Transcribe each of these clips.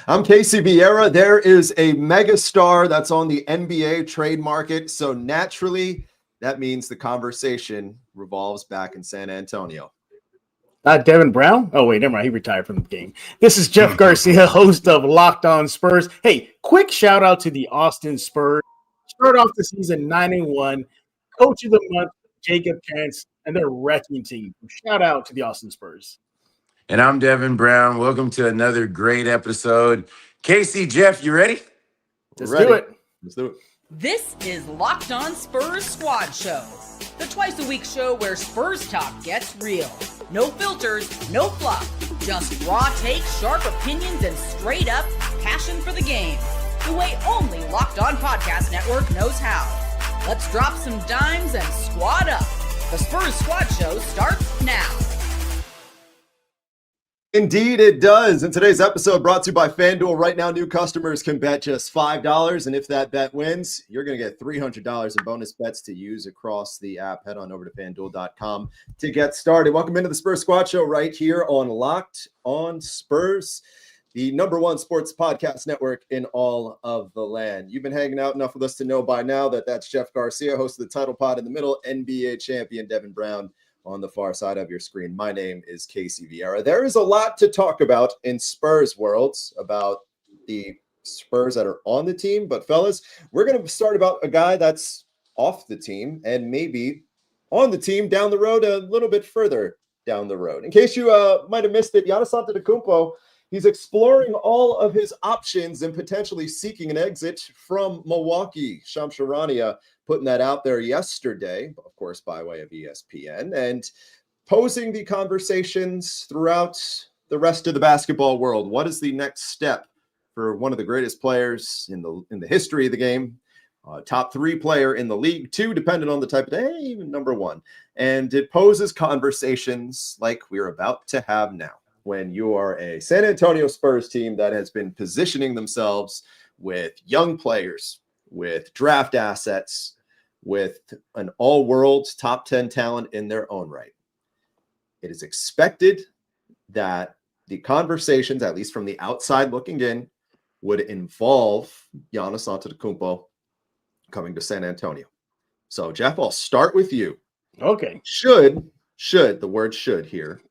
I'm Casey Viera. There is a megastar that's on the NBA trade market. So naturally, that means the conversation revolves back in San Antonio. Devin Brown? Oh, wait, never mind. He retired from the game. This is Jeff Garcia, host of Locked On Spurs. Hey, quick shout out to the Austin Spurs. Start off the season 9-1. Coach of the month, Jacob Pence, and their wrecking team. Shout out to the Austin Spurs. And I'm Devin Brown. Welcome to another great episode. Casey, Jeff, you ready? Let's do it. This is Locked On Spurs Squad Show, the twice-a-week show where Spurs talk gets real. No filters, no fluff, just raw takes, sharp opinions, and straight-up passion for the game. The way only Locked On Podcast Network knows how. Let's drop some dimes and squad up. The Spurs Squad Show starts now. Indeed, it does. In today's episode, brought to you by FanDuel. Right now, new customers can bet just $5, and if that bet wins, you're going to get $300 in bonus bets to use across the app. Head on over to FanDuel.com to get started. Welcome into the Spurs Squad Show right here on Locked On Spurs, the #1 sports podcast network in all of the land. You've been hanging out enough with us to know by now that that's Jeff Garcia, host of the Title Pod in the middle, NBA champion Devin Brown on the far side of your screen. My name is Casey Viera. There is a lot to talk about in Spurs worlds about the Spurs that are on the team. But fellas, we're going to start about a guy that's off the team and maybe on the team down the road, a little bit further down the road. In case you might have missed it, Giannis Antetokounmpo, he's exploring all of his options and potentially seeking an exit from Milwaukee. Shams Charania putting that out there yesterday, of course, by way of ESPN, and posing the conversations throughout the rest of the basketball world. What is the next step for one of the greatest players in the history of the game? Top 3 player in the league, 2, depending on the type of day, even #1. And it poses conversations like we're about to have now. When you are a San Antonio Spurs team that has been positioning themselves with young players, with draft assets, with an all-world top 10 talent in their own right. It is expected that the conversations, at least from the outside looking in, would involve Giannis Antetokounmpo coming to San Antonio. So, Jeff, I'll start with you. Okay. Should, the word should here,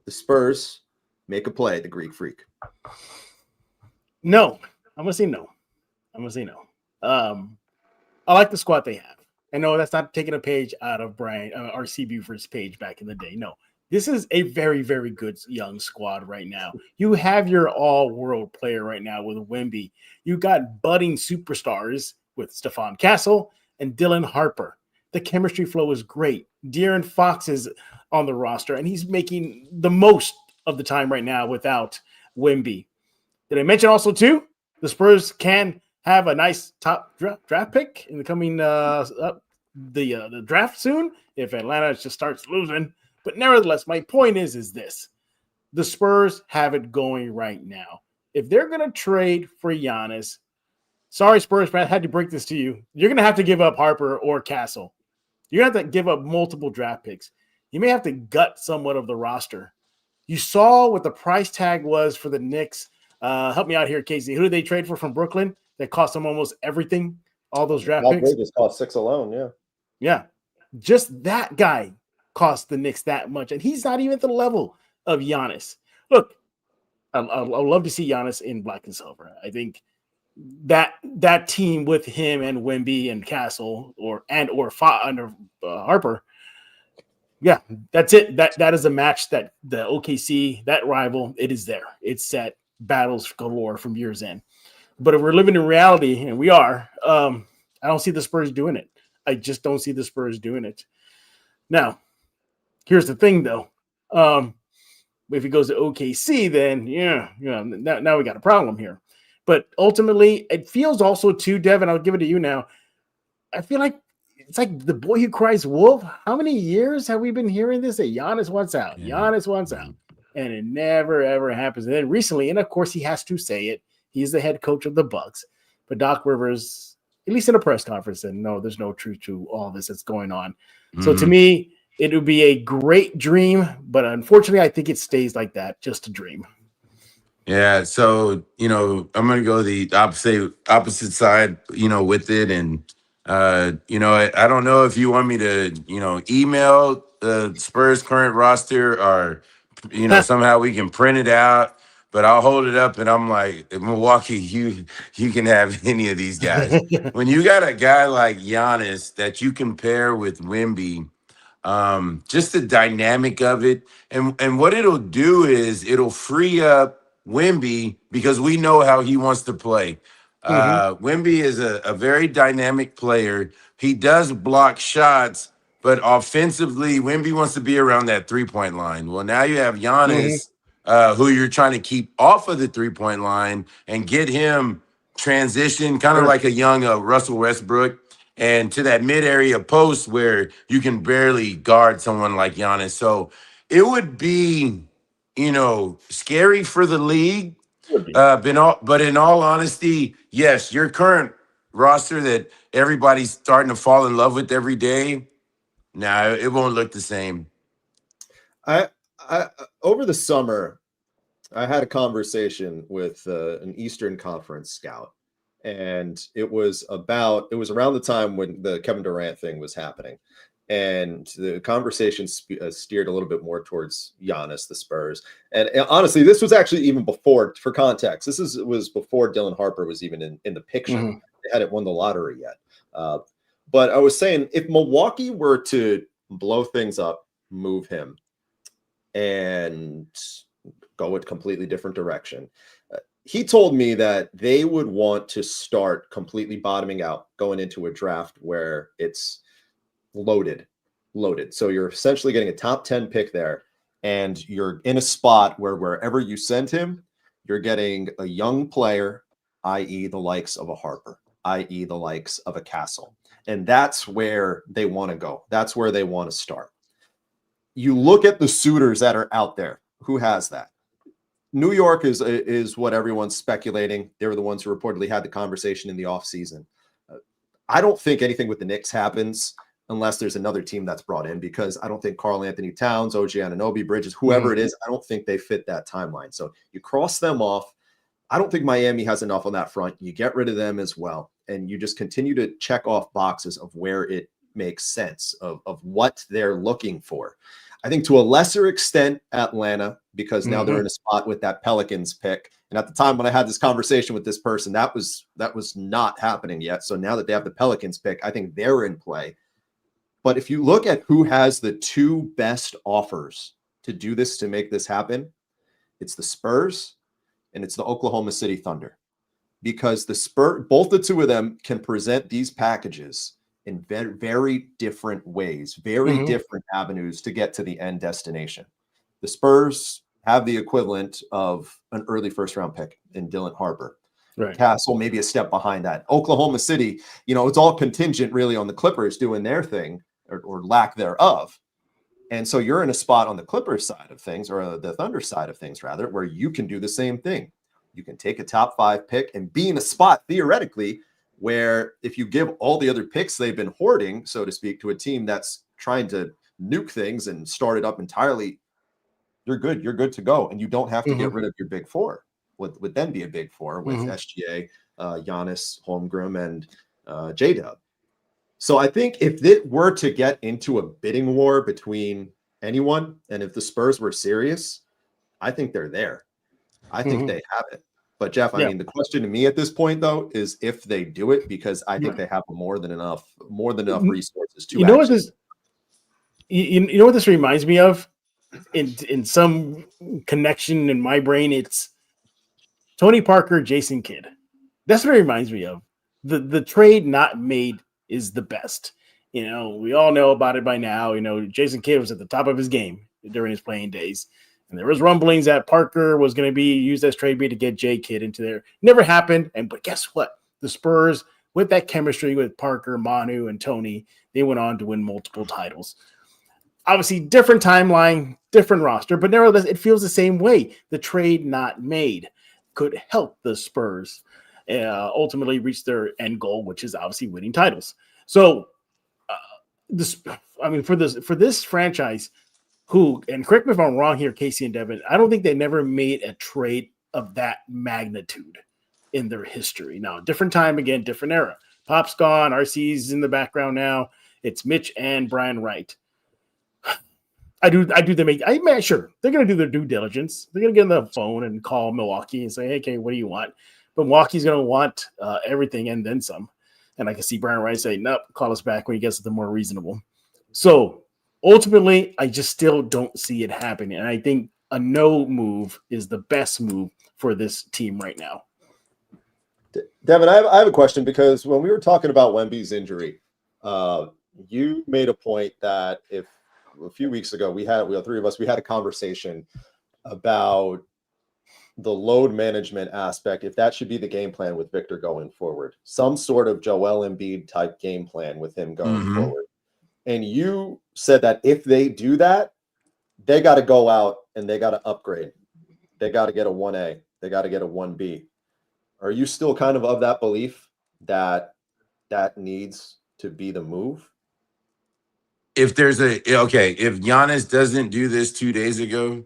the Spurs make a play, the Greek Freak? No. I'm going to say no. I like the squad they have. I know that's not taking a page out of Brian R.C. Buford's page back in the day. No, this is a very, very good young squad right now. You have your all-world player right now with Wemby. You got budding superstars with Stephon Castle and Dylan Harper. The chemistry flow is great. De'Aaron Fox is on the roster, and he's making the most of the time right now without Wemby. Did I mention also, too, the Spurs can have a nice top draft pick in the coming the draft soon if Atlanta just starts losing. But nevertheless, my point is this. The Spurs have it going right now. If they're going to trade for Giannis, sorry, Spurs fans, I had to break this to you. You're going to have to give up Harper or Castle. You're going to have to give up multiple draft picks. You may have to gut somewhat of the roster. You saw what the price tag was for the Knicks. Help me out here, Casey. Who did they trade for from Brooklyn? That cost them almost everything, all those draft picks. They just cost 6 alone, yeah. Yeah, just that guy cost the Knicks that much, and he's not even at the level of Giannis. Look, I'd love to see Giannis in black and silver. I think that team with him and Wemby and Castle or under Harper, yeah, that's it. That is a match that the OKC, that rival, it is there. It's set. Battles galore from years in. But if we're living in reality, and we are, I don't see the Spurs doing it. I just don't see the Spurs doing it. Now, here's the thing, though. If he goes to OKC, then, now we got a problem here. But ultimately, it feels also, too, Devin, I'll give it to you now. I feel like it's like the boy who cries wolf. How many years have we been hearing this? That Giannis wants out. Yeah. Giannis wants out. And it never, ever happens. And then recently, and of course he has to say it, he's the head coach of the Bucks. But Doc Rivers, at least in a press conference, said, no, there's no truth to all this that's going on. Mm-hmm. So to me, it would be a great dream. But unfortunately, I think it stays like that, just a dream. Yeah, so I'm gonna go the opposite side, with it, and I don't know if you want me to, email the Spurs current roster, or somehow we can print it out, but I'll hold it up and I'm like, Milwaukee, you can have any of these guys. When you got a guy like Giannis that you compare with Wemby, just the dynamic of it, and what it'll do is it'll free up Wemby, because we know how he wants to play. Mhm. Wemby is a very dynamic player. He does block shots, but offensively, Wemby wants to be around that 3-point line. Well, now you have Mhm. Giannis, who you're trying to keep off of the 3-point line and get him transition, kind of Sure. like a young Russell Westbrook, and to that mid area post where you can barely guard someone like Giannis. So it would be, scary for the league. Would be. But in all honesty, yes, your current roster that everybody's starting to fall in love with every day, now it won't look the same. I, I over the summer, I had a conversation with an Eastern Conference scout, and it was around the time when the Kevin Durant thing was happening, and the conversation steered a little bit more towards Giannis, the Spurs, and honestly, this was actually even before. For context, was before Dylan Harper was even in the picture. Mhm. They hadn't won the lottery yet. But I was saying, if Milwaukee were to blow things up, move him, and go a completely different direction. He told me that they would want to start completely bottoming out, going into a draft where it's loaded. So you're essentially getting a top 10 pick there, and you're in a spot where wherever you send him, you're getting a young player, i.e., the likes of a Harper, i.e., the likes of a Castle. And that's where they want to go. That's where they want to start. You look at the suitors that are out there. Who has that? New York is what everyone's speculating. They were the ones who reportedly had the conversation in the offseason. I don't think anything with the Knicks happens unless there's another team that's brought in, because I don't think Karl Anthony Towns, OG Anunoby, Bridges, whoever it is, I don't think they fit that timeline. So you cross them off. I don't think Miami has enough on that front. You get rid of them as well, and you just continue to check off boxes of where it makes sense of what they're looking for. I think to a lesser extent, Atlanta, because now they're in a spot with that Pelicans pick. And at the time when I had this conversation with this person, that was not happening yet. So now that they have the Pelicans pick, I think they're in play. But if you look at who has the two best offers to do this, to make this happen, it's the Spurs and it's the Oklahoma City Thunder. Because both the two of them can present these packages in very, very different ways, very different avenues to get to the end destination. The Spurs have the equivalent of an early first-round pick in Dylan Harper. Right. Castle maybe a step behind that. Oklahoma City, it's all contingent really on the Clippers doing their thing or lack thereof. And so you're in a spot on the Clippers side of things, or the Thunder side of things rather, where you can do the same thing. You can take a top 5 pick and be in a spot theoretically where if you give all the other picks they've been hoarding, so to speak, to a team that's trying to nuke things and start it up entirely, you're good. You're good to go. And you don't have to get rid of your big four. Would then be a big four with SGA, Giannis, Holmgren, and J-Dub. So I think if it were to get into a bidding war between anyone, and if the Spurs were serious, I think they're there. I think they have it. But Jeff, I mean, the question to me at this point, though, is if they do it, because I think they have more than enough resources to. You know what this? You know what this reminds me of? In some connection in my brain, it's Tony Parker, Jason Kidd. That's what it reminds me of. The trade not made is the best. We all know about it by now. Jason Kidd was at the top of his game during his playing days. And there was rumblings that Parker was going to be used as trade bait to get J Kidd into there. Never happened. But guess what? The Spurs, with that chemistry with Parker, Manu, and Tony, they went on to win multiple titles. Obviously, different timeline, different roster, but nevertheless, it feels the same way. The trade not made could help the Spurs ultimately reach their end goal, which is obviously winning titles. So, for this franchise, and correct me if I'm wrong here, Casey and Devin, I don't think they never made a trade of that magnitude in their history. Now, different time again, different era. Pop's gone, RC's in the background now. It's Mitch and Brian Wright. Sure, they're going to do their due diligence. They're going to get on the phone and call Milwaukee and say, hey, okay, what do you want? But Milwaukee's going to want everything and then some. And I can see Brian Wright say, nope, call us back when he gets something more reasonable. So ultimately, I just still don't see it happening. And I think a no move is the best move for this team right now. Devin, I have a question, because when we were talking about Wemby's injury, you made a point that if a few weeks ago we had a conversation about the load management aspect, if that should be the game plan with Victor going forward, some sort of Joel Embiid type game plan with him going forward. And you said that if they do that, they got to go out and they got to upgrade. They got to get a 1A. They got to get a 1B. Are you still kind of that belief that that needs to be the move? If Giannis doesn't do this 2 days ago,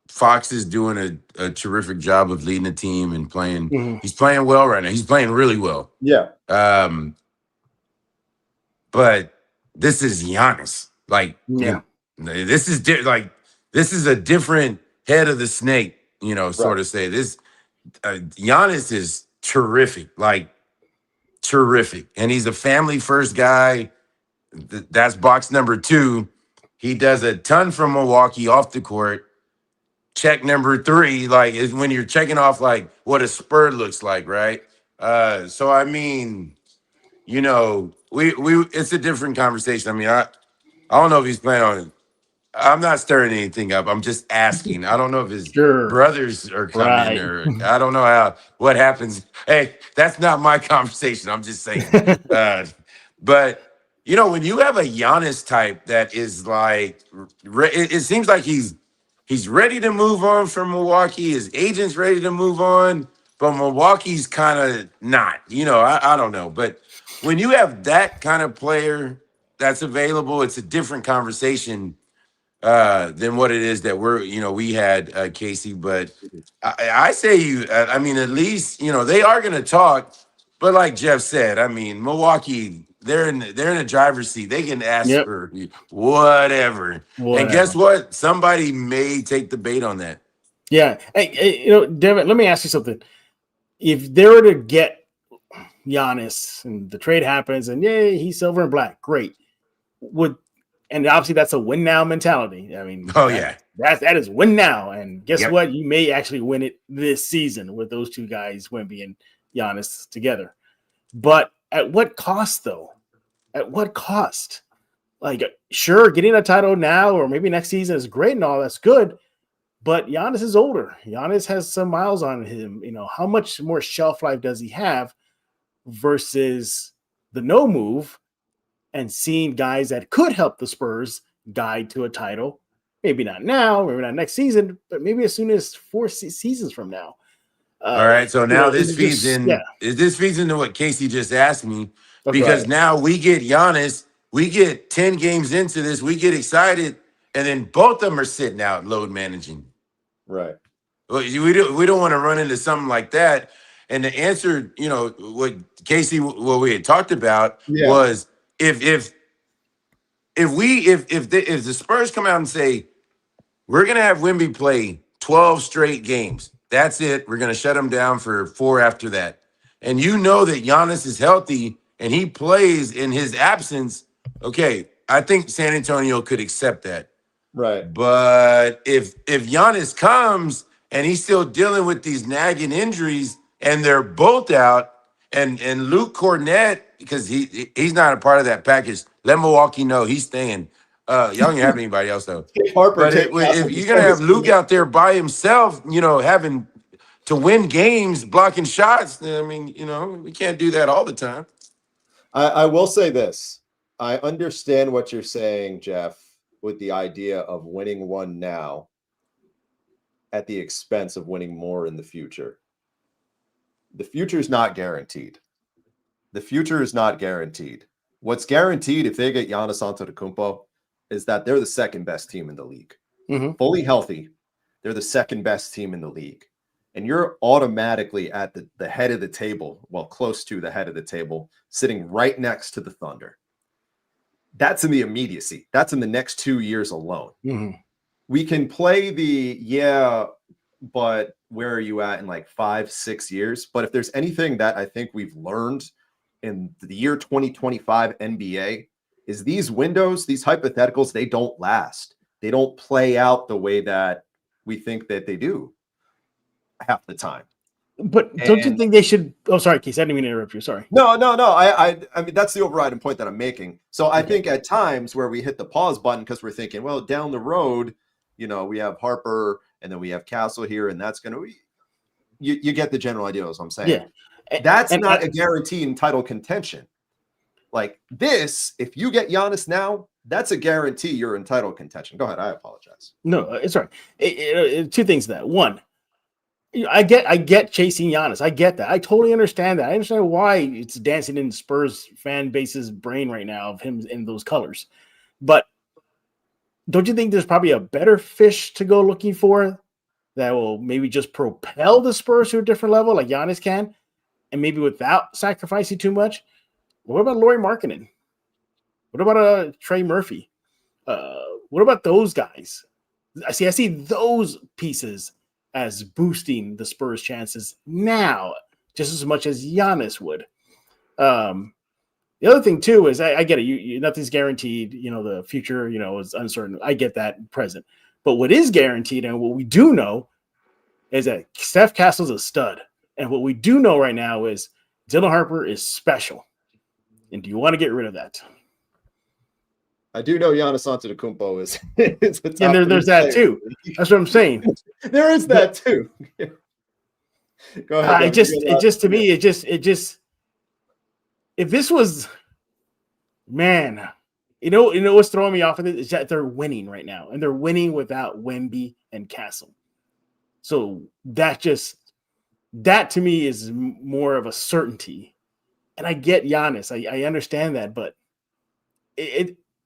Fox is doing a terrific job of leading the team and playing. Mm-hmm. He's playing well right now. He's playing really well. Yeah. But this is Giannis. This is a different head of the snake, sort of say. This Giannis is terrific, terrific. And he's a family first guy. That's box number 2. He does a ton from Milwaukee off the court. Check number 3, is when you're checking off what a Spur looks like, right? So I mean, we it's a different conversation. I mean, I don't know if he's planning on it. I'm not stirring anything up. I'm just asking. I don't know if his brothers are coming or I don't know what happens. Hey, that's not my conversation. I'm just saying. But when you have a Giannis type that is it seems like he's ready to move on from Milwaukee. His agent's ready to move on, but Milwaukee's kind of not. I don't know. But when you have that kind of player that's available, it's a different conversation than what it is that we had, Casey. But I say at least, they are going to talk. But like Jeff said, I mean, Milwaukee, they're in the driver's seat. They can ask for whatever. And guess what? Somebody may take the bait on that. Yeah. Hey, Devin, let me ask you something. If they were to get Giannis and the trade happens and he's silver and black, great. And obviously that's a win now mentality. I mean, that is win now. And guess what? You may actually win it this season with those two guys, Wemby and Giannis together. But at what cost, though? At what cost? Sure, getting a title now or maybe next season is great and all. That's good. But Giannis is older. Giannis has some miles on him. How much more shelf life does he have versus the no move and seeing guys that could help the Spurs guide to a title? Maybe not now, maybe not next season, but maybe as soon as 4 seasons from now. All right, so now this feeds into what Casey just asked me, because now we get Giannis, we get 10 games into this, we get excited, and then both of them are sitting out load managing. Right. We don't want to run into something like that. And the answer, what Casey, what we had talked about was if the Spurs come out and say we're gonna have Wemby play 12 straight games. That's it. We're going to shut him down for 4 after that. And that Giannis is healthy and he plays in his absence. Okay, I think San Antonio could accept that. Right. But if Giannis comes and he's still dealing with these nagging injuries and they're both out and Luke Cornett, because he's not a part of that package, let Milwaukee know he's staying. Y'all don't have anybody else though. Harper, but if you're gonna have Luke out there by himself, having to win games, blocking shots, I mean, we can't do that all the time. I will say this: I understand what you're saying, Jeff, with the idea of winning one now at the expense of winning more in the future. The future is not guaranteed. What's guaranteed if they get Giannis Antetokounmpo is that they're the second best team in the league. Fully healthy. they're the second best team in the league. And you're automatically at the head of the table, well, close to the head of the table, sitting right next to the Thunder. That's in the immediacy. That's in the next 2 years alone. Mm-hmm. We can play but where are you at in like 5-6 years? But if there's anything that I think we've learned in the year 2025 NBA is these windows, these hypotheticals, they don't last. They don't play out the way that we think that they do half the time. But don't you think they should? Oh, sorry, Keith. I didn't mean to interrupt you. Sorry. No. I mean, that's the overriding point that I'm making. So I think at times where we hit the pause button because we're thinking, well, down the road, we have Harper and then we have Castle here, and that's going to you get the general idea of what I'm saying. Yeah. That's not a guarantee in title contention. Like this, if you get Giannis now, that's a guarantee you're in title contention. Go ahead. I apologize. No, it's all right. Two things to that. One, I get chasing Giannis. I get that. I totally understand that. I understand why it's dancing in Spurs fan base's brain right now of him in those colors. But don't you think there's probably a better fish to go looking for that will maybe just propel the Spurs to a different level like Giannis can, and maybe without sacrificing too much? What about Lauri Markkanen? What about Trey Murphy? What about those guys? I see those pieces as boosting the Spurs' chances now, just as much as Giannis would. The other thing, too, is I get it. Nothing's guaranteed. The future, is uncertain. I get that present. But what is guaranteed and what we do know is that Steph Castle's a stud. And what we do know right now is Dylan Harper is special. And do you want to get rid of that? I do know Giannis Antetokounmpo is a top and there's that, too. That's what I'm saying. There is that, too. Go ahead. It just to me, if this was, man, what's throwing me off of it is that they're winning right now, and they're winning without Wemby and Castle. So that to me is more of a certainty. And I get Giannis. I understand that, but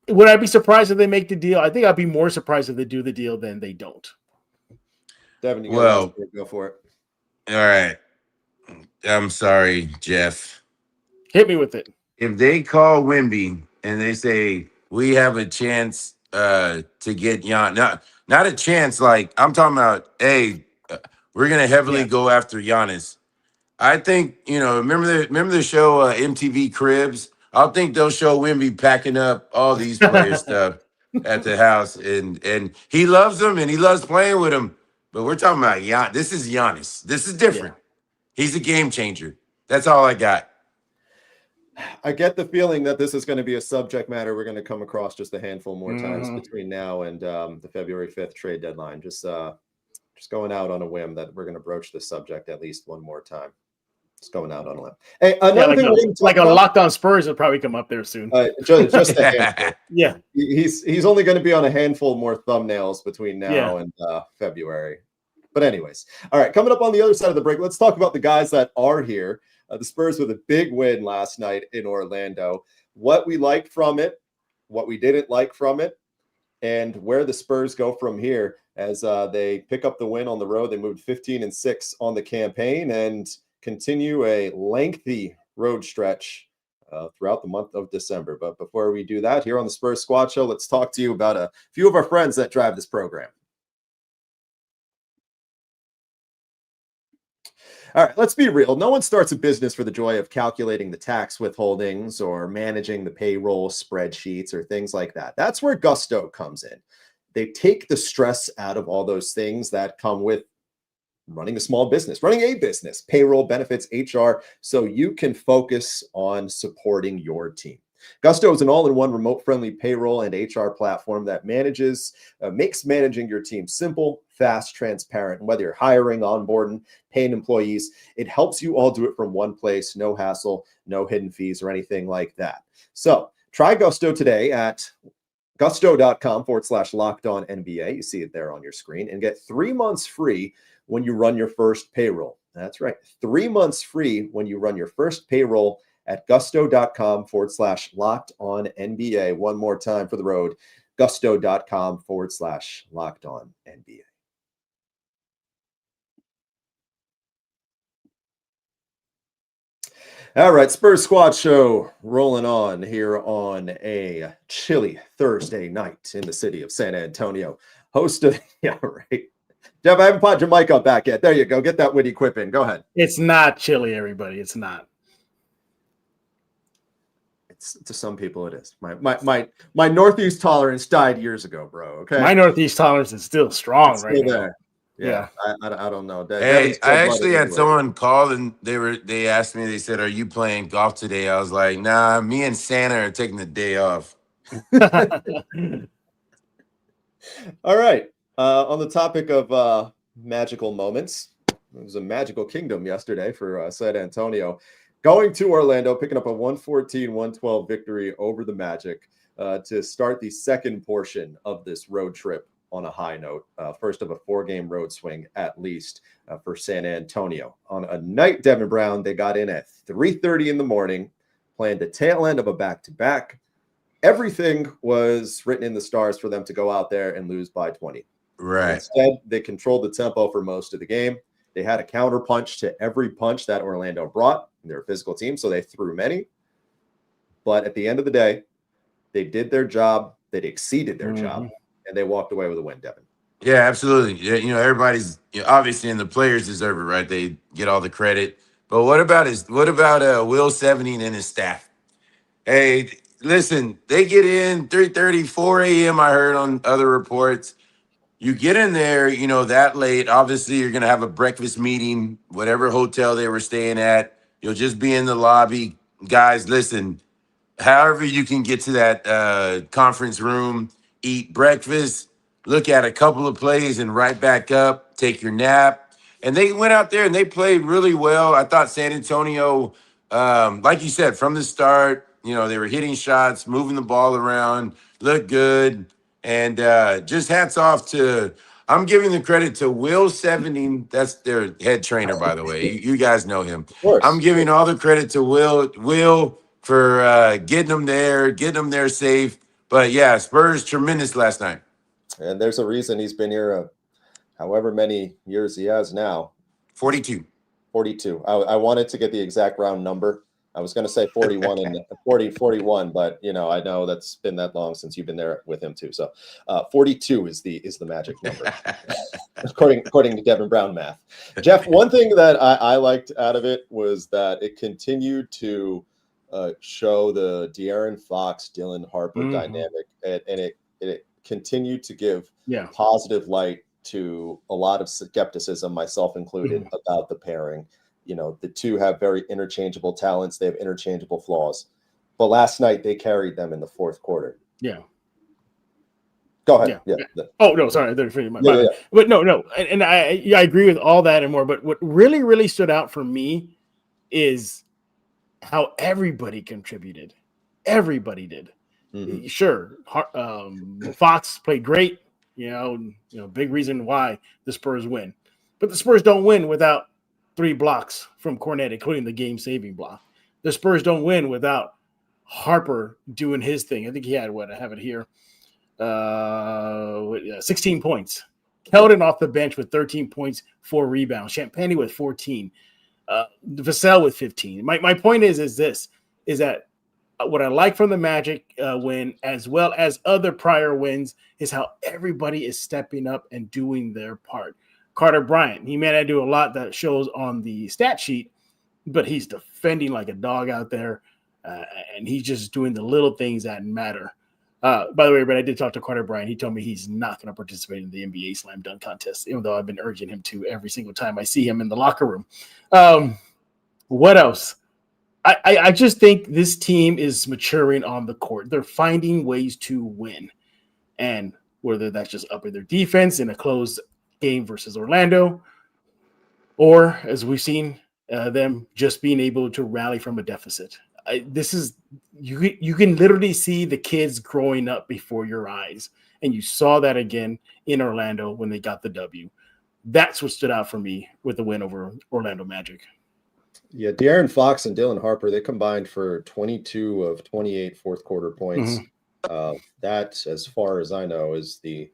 would I be surprised if they make the deal? I think I'd be more surprised if they do the deal than they don't. Devin, you go for it. All right. I'm sorry, Jeff. Hit me with it. If they call Wemby and they say we have a chance to get Giannis, not a chance. Like I'm talking about, hey, we're gonna heavily go after Giannis. I think remember the show MTV Cribs. I think they'll show Wemby packing up all these players' stuff at the house, and he loves them and he loves playing with them. But we're talking about Giannis. This is Giannis. This is different. Yeah. He's a game changer. That's all I got. I get the feeling that this is going to be a subject matter we're going to come across just a handful more times between now and the February 5th trade deadline. Just going out on a whim that we're going to broach this subject at least one more time. Just going out on a limb. Hey, another thing like a Locked On Spurs will probably come up there soon. Just a handful. Yeah, he's only going to be on a handful more thumbnails between now and February. But anyways, all right. Coming up on the other side of the break, let's talk about the guys that are here. The Spurs with a big win last night in Orlando. What we liked from it, what we didn't like from it, and where the Spurs go from here as they pick up the win on the road. They moved 15-6 on the campaign and continue a lengthy road stretch throughout the month of December. But before we do that, here on the Spurs Squad Show, let's talk to you about a few of our friends that drive this program. All right, let's be real. No one starts a business for the joy of calculating the tax withholdings or managing the payroll spreadsheets or things like that. That's where Gusto comes in. They take the stress out of all those things that come with running a small business, running a business, payroll, benefits, HR, so you can focus on supporting your team. Gusto is an all-in-one remote-friendly payroll and HR platform that makes managing your team simple, fast, transparent. And whether you're hiring, onboarding, paying employees, it helps you all do it from one place, no hassle, no hidden fees or anything like that. So try Gusto today at gusto.com/LockedOnNBA. You see it there on your screen, and get 3 months free when you run your first payroll. That's right. 3 months free when you run your first payroll at gusto.com/LockedOnNBA. One more time for the road, gusto.com/LockedOnNBA. All right, Spurs Squad Show rolling on here on a chilly Thursday night in the city of San Antonio. Host of, yeah, right. Jeff, I haven't popped your mic up back yet. There you go. Get that witty quip in. Go ahead. It's not chilly, everybody. It's not. It's to some people it is. My Northeast tolerance died years ago, bro. Okay. My Northeast tolerance is still strong It's right still now. there. Yeah. I don't know. Hey, I actually had someone call and they asked me, they said, "Are you playing golf today?" I was like, "Nah, me and Santa are taking the day off." All right. On the topic of magical moments, it was a magical kingdom yesterday for San Antonio. Going to Orlando, picking up a 114-112 victory over the Magic to start the second portion of this road trip on a high note. First of a 4-game road swing, at least, for San Antonio. On a night, Devin Brown, they got in at 3:30 in the morning, playing the tail end of a back-to-back. Everything was written in the stars for them to go out there and lose by 20. Right. Instead, they controlled the tempo for most of the game. They had a counter punch to every punch that Orlando brought. They're a physical team, so they threw many. But at the end of the day, they did their job. They exceeded their job, and they walked away with a win, Devin. Yeah, absolutely. Yeah, everybody's obviously, and the players deserve it, right? They get all the credit. But what about Will 70 and his staff? Hey, listen, they get in 3:30, 4 a.m. I heard on other reports. You get in there, that late. Obviously, you're going to have a breakfast meeting, whatever hotel they were staying at. You'll just be in the lobby. Guys, listen, however you can get to that conference room, eat breakfast, look at a couple of plays and right back up, take your nap. And they went out there and they played really well. I thought San Antonio, like you said, from the start, they were hitting shots, moving the ball around, looked good. And just hats off to, I'm giving the credit to Will 70. That's their head trainer, by the way. You guys know him. Of course. I'm giving all the credit to Will for getting them there safe. But yeah, Spurs tremendous last night. And there's a reason he's been here however many years he has now. 42. 42. I wanted to get the exact round number. I was going to say 41 and 41, but I know that's been that long since you've been there with him too. So 42 is the magic number, according to Devin Brown math. Jeff, one thing that I liked out of it was that it continued to show the De'Aaron Fox, Dylan Harper dynamic, and it continued to give positive light to a lot of skepticism, myself included, about the pairing. The two have very interchangeable talents. They have interchangeable flaws. But last night, they carried them in the fourth quarter. Yeah. Go ahead. Yeah. Oh, no, sorry. But no. And I agree with all that and more. But what really, really stood out for me is how everybody contributed. Everybody did. Mm-hmm. Sure. Fox played great. Big reason why the Spurs win. But the Spurs don't win without 3 blocks from Cornet, including the game-saving block. The Spurs don't win without Harper doing his thing. I think he had, I have it here, 16 points. Keldon off the bench with 13 points, 4 rebounds. Champagny with 14. Vassell with 15. My point is that what I like from the Magic win, as well as other prior wins, is how everybody is stepping up and doing their part. Carter Bryant, he may not do a lot that shows on the stat sheet, but he's defending like a dog out there, and he's just doing the little things that matter. By the way, but I did talk to Carter Bryant. He told me he's not going to participate in the NBA slam dunk contest, even though I've been urging him to every single time I see him in the locker room. What else? I just think this team is maturing on the court. They're finding ways to win, and whether that's just upping their defense in a close game versus Orlando, or as we've seen them just being able to rally from a deficit. You can literally see the kids growing up before your eyes, and you saw that again in Orlando when they got the W. That's what stood out for me with the win over Orlando Magic. Yeah, De'Aaron Fox and Dylan Harper, they combined for 22 of 28 fourth quarter points. That, as far as I know, is the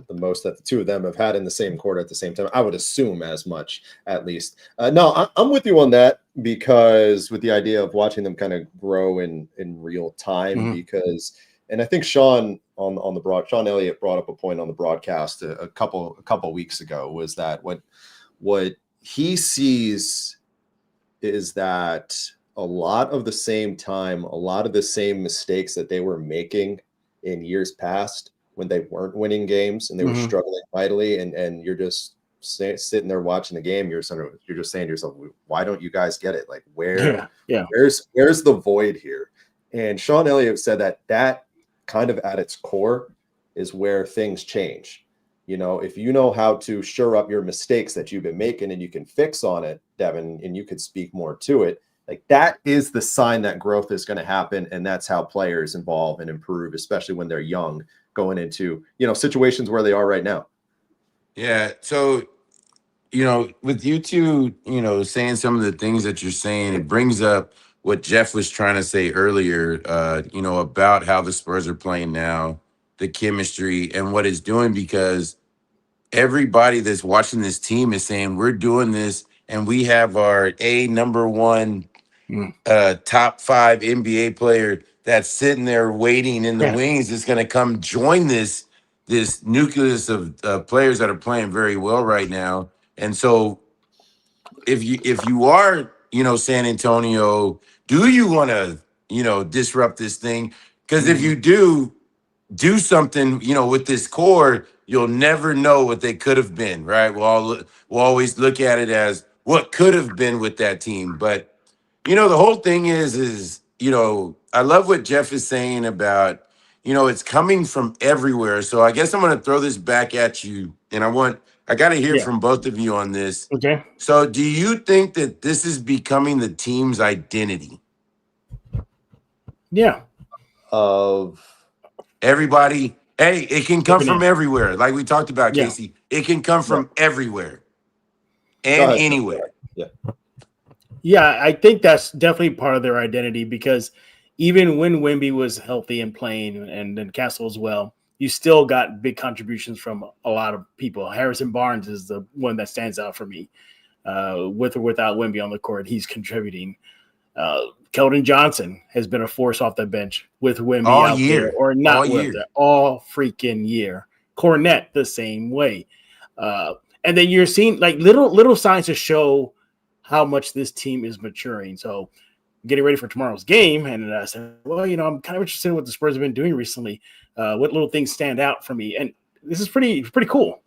the most that the two of them have had in the same court at the same time. I would assume as much, at least. No, I'm with you on that, because with the idea of watching them kind of grow in real time, because, and I think Sean Elliott brought up a point on the broadcast a couple weeks ago, was that what he sees is that a lot of the same mistakes that they were making in years past, when they weren't winning games and they were struggling mightily, and you're just sitting there watching the game, you're just saying to yourself, why don't you guys get it? Like, where's the void here? And Sean Elliott said that kind of at its core is where things change. If you know how to shore up your mistakes that you've been making, and you can fix on it, Devin, and you could speak more to it, like, that is the sign that growth is going to happen. And that's how players evolve and improve, especially when they're young, going into, situations where they are right now. Yeah. So, with you two, saying some of the things that you're saying, it brings up what Jeff was trying to say earlier, about how the Spurs are playing now, the chemistry and what it's doing, because everybody that's watching this team is saying we're doing this, and we have our number one top 5 NBA player that's sitting there waiting in the wings, is going to come join this nucleus of players that are playing very well right now. And so if you are, San Antonio, do you want to, disrupt this thing? Because if you do something, with this core, you'll never know what they could have been, right? We'll always look at it as what could have been with that team. But, the whole thing is, I love what Jeff is saying about, it's coming from everywhere. So I guess I'm going to throw this back at you, and I got to hear from both of you on this. Okay. So do you think that this is becoming the team's identity? Yeah. Of everybody. Hey, it can come from everywhere. Like we talked about, Casey. It can come from everywhere and anywhere. Yeah, I think that's definitely part of their identity, because even when Wemby was healthy and playing, and then Castle as well, you still got big contributions from a lot of people. Harrison Barnes is the one that stands out for me. With or without Wemby on the court, he's contributing. Keldon Johnson has been a force off the bench with Wemby out there or not with it all freaking year. Cornette the same way. And then you're seeing like little signs to show how much this team is maturing. So getting ready for tomorrow's game, and I said, well, I'm kind of interested in what the Spurs have been doing recently. What little things stand out for me? And this is pretty cool.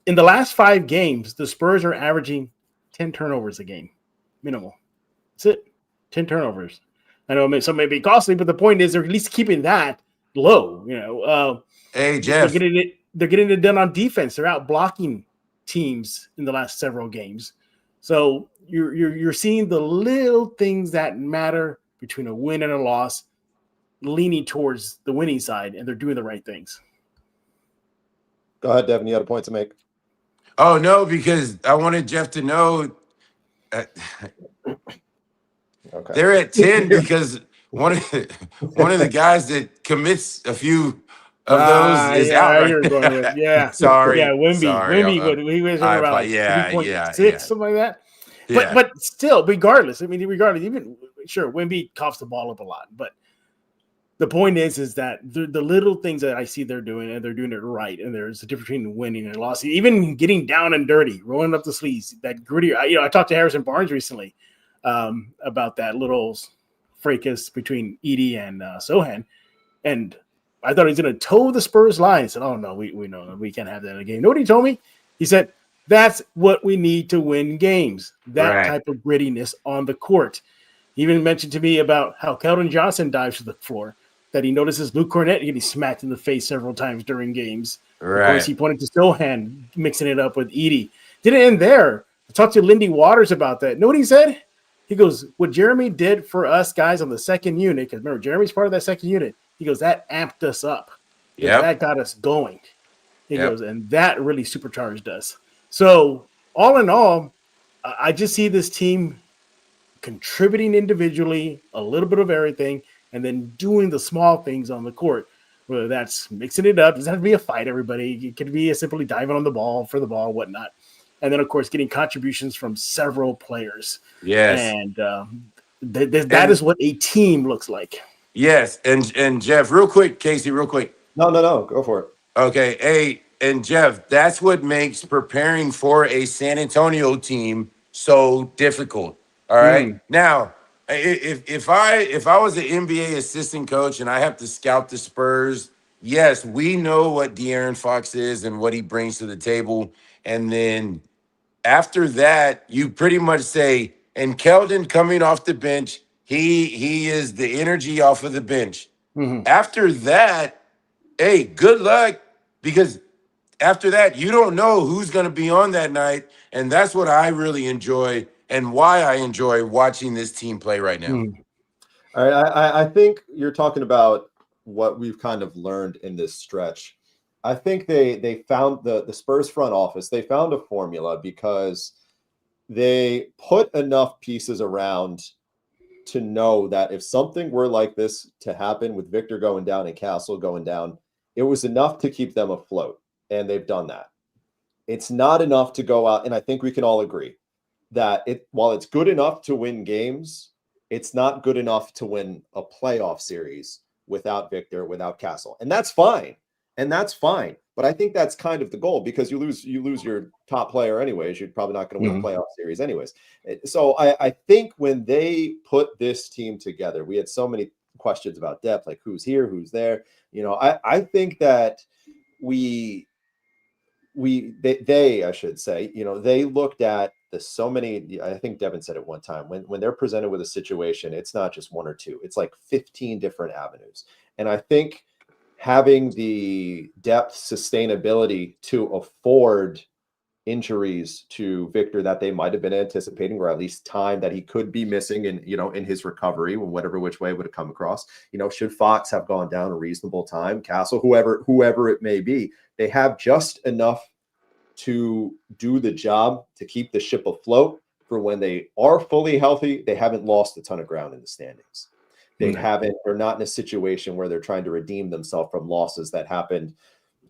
In the last 5 games, the Spurs are averaging 10 turnovers a game, minimal. That's it, 10 turnovers. I know some may be costly, but the point is they're at least keeping that low. Hey, Jeff, they're getting it done on defense. They're out blocking teams in the last several games. So you're seeing the little things that matter between a win and a loss, leaning towards the winning side, and they're doing the right things. Go ahead, Devin. You had a point to make. Oh, no, because I wanted Jeff to know they're at 10 because one of the guys that commits a few of those is out right now. Sorry. Yeah, Wemby. He was around 3.6, something like that. But still, regardless, even sure, Wemby coughs the ball up a lot, but the point is that the little things that I see they're doing, and they're doing it right, and there's a difference between winning and losing. Even getting down and dirty, rolling up the sleeves, that gritty. I talked to Harrison Barnes recently about that little fracas between Edie and Sohan, and I thought he was going to toe the Spurs line. He said, "Oh no, we know we can't have that in a game." You know what he told me? He said, "That's what we need to win games. That type of grittiness on the court." He even mentioned to me about how Keldon Johnson dives to the floor, that he notices Luke Cornette getting smacked in the face several times during games. Of course, he pointed to Sohan mixing it up with Edie. Didn't end there. I talked to Lindy Waters about that. Know what he said? He goes, what Jeremy did for us guys on the second unit, because remember, Jeremy's part of that second unit. He goes, that amped us up. That got us going. He goes, and that really supercharged us. So all in all, I just see this team contributing individually, a little bit of everything, and then doing the small things on the court. whether that's mixing it up. It doesn't have to be a fight, everybody. It could be simply diving on the ball for the ball, whatnot. And then, of course, getting contributions from several players. Yes. And that is what a team looks like. Yes. And Jeff, real quick, Casey, real quick. No, go for it. Okay. Hey, and Jeff, that's what makes preparing for a San Antonio team so difficult. All right. Now, if I was an NBA assistant coach and I have to scout the Spurs, yes, we know what De'Aaron Fox is and what he brings to the table. And then after that, you pretty much say, and Keldon coming off the bench, he is the energy off of the bench. After that, hey, good luck, because after that, you don't know who's going to be on that night. And that's what I really enjoy and why I enjoy watching this team play right now. All right, I think you're talking about what we've kind of learned in this stretch. I think they found the Spurs front office. They found a formula because they put enough pieces around to know that if something were like this to happen with Victor going down and Castle going down, it was enough to keep them afloat. And they've done that. It's not enough to go out. And I think we can all agree that while it's good enough to win games, it's not good enough to win a playoff series without Victor, without Castle. And that's fine. But I think that's kind of the goal, because you lose your top player anyways. You're probably not going to win a playoff series anyways. So I think when they put this team together, we had so many questions about depth, like who's here, who's there. I think that they I should say, they looked at so many. I think Devin said it one time, when they're presented with a situation, it's not just one or two, it's like 15 different avenues. And I think having the depth, sustainability to afford injuries to Victor that they might have been anticipating, or at least time that he could be missing in his recovery, whatever which way would have come across, should Fox have gone down a reasonable time, Castle, whoever it may be, they have just enough to do the job to keep the ship afloat for when they are fully healthy. They haven't lost a ton of ground in the standings. They're not in a situation where they're trying to redeem themselves from losses that happened,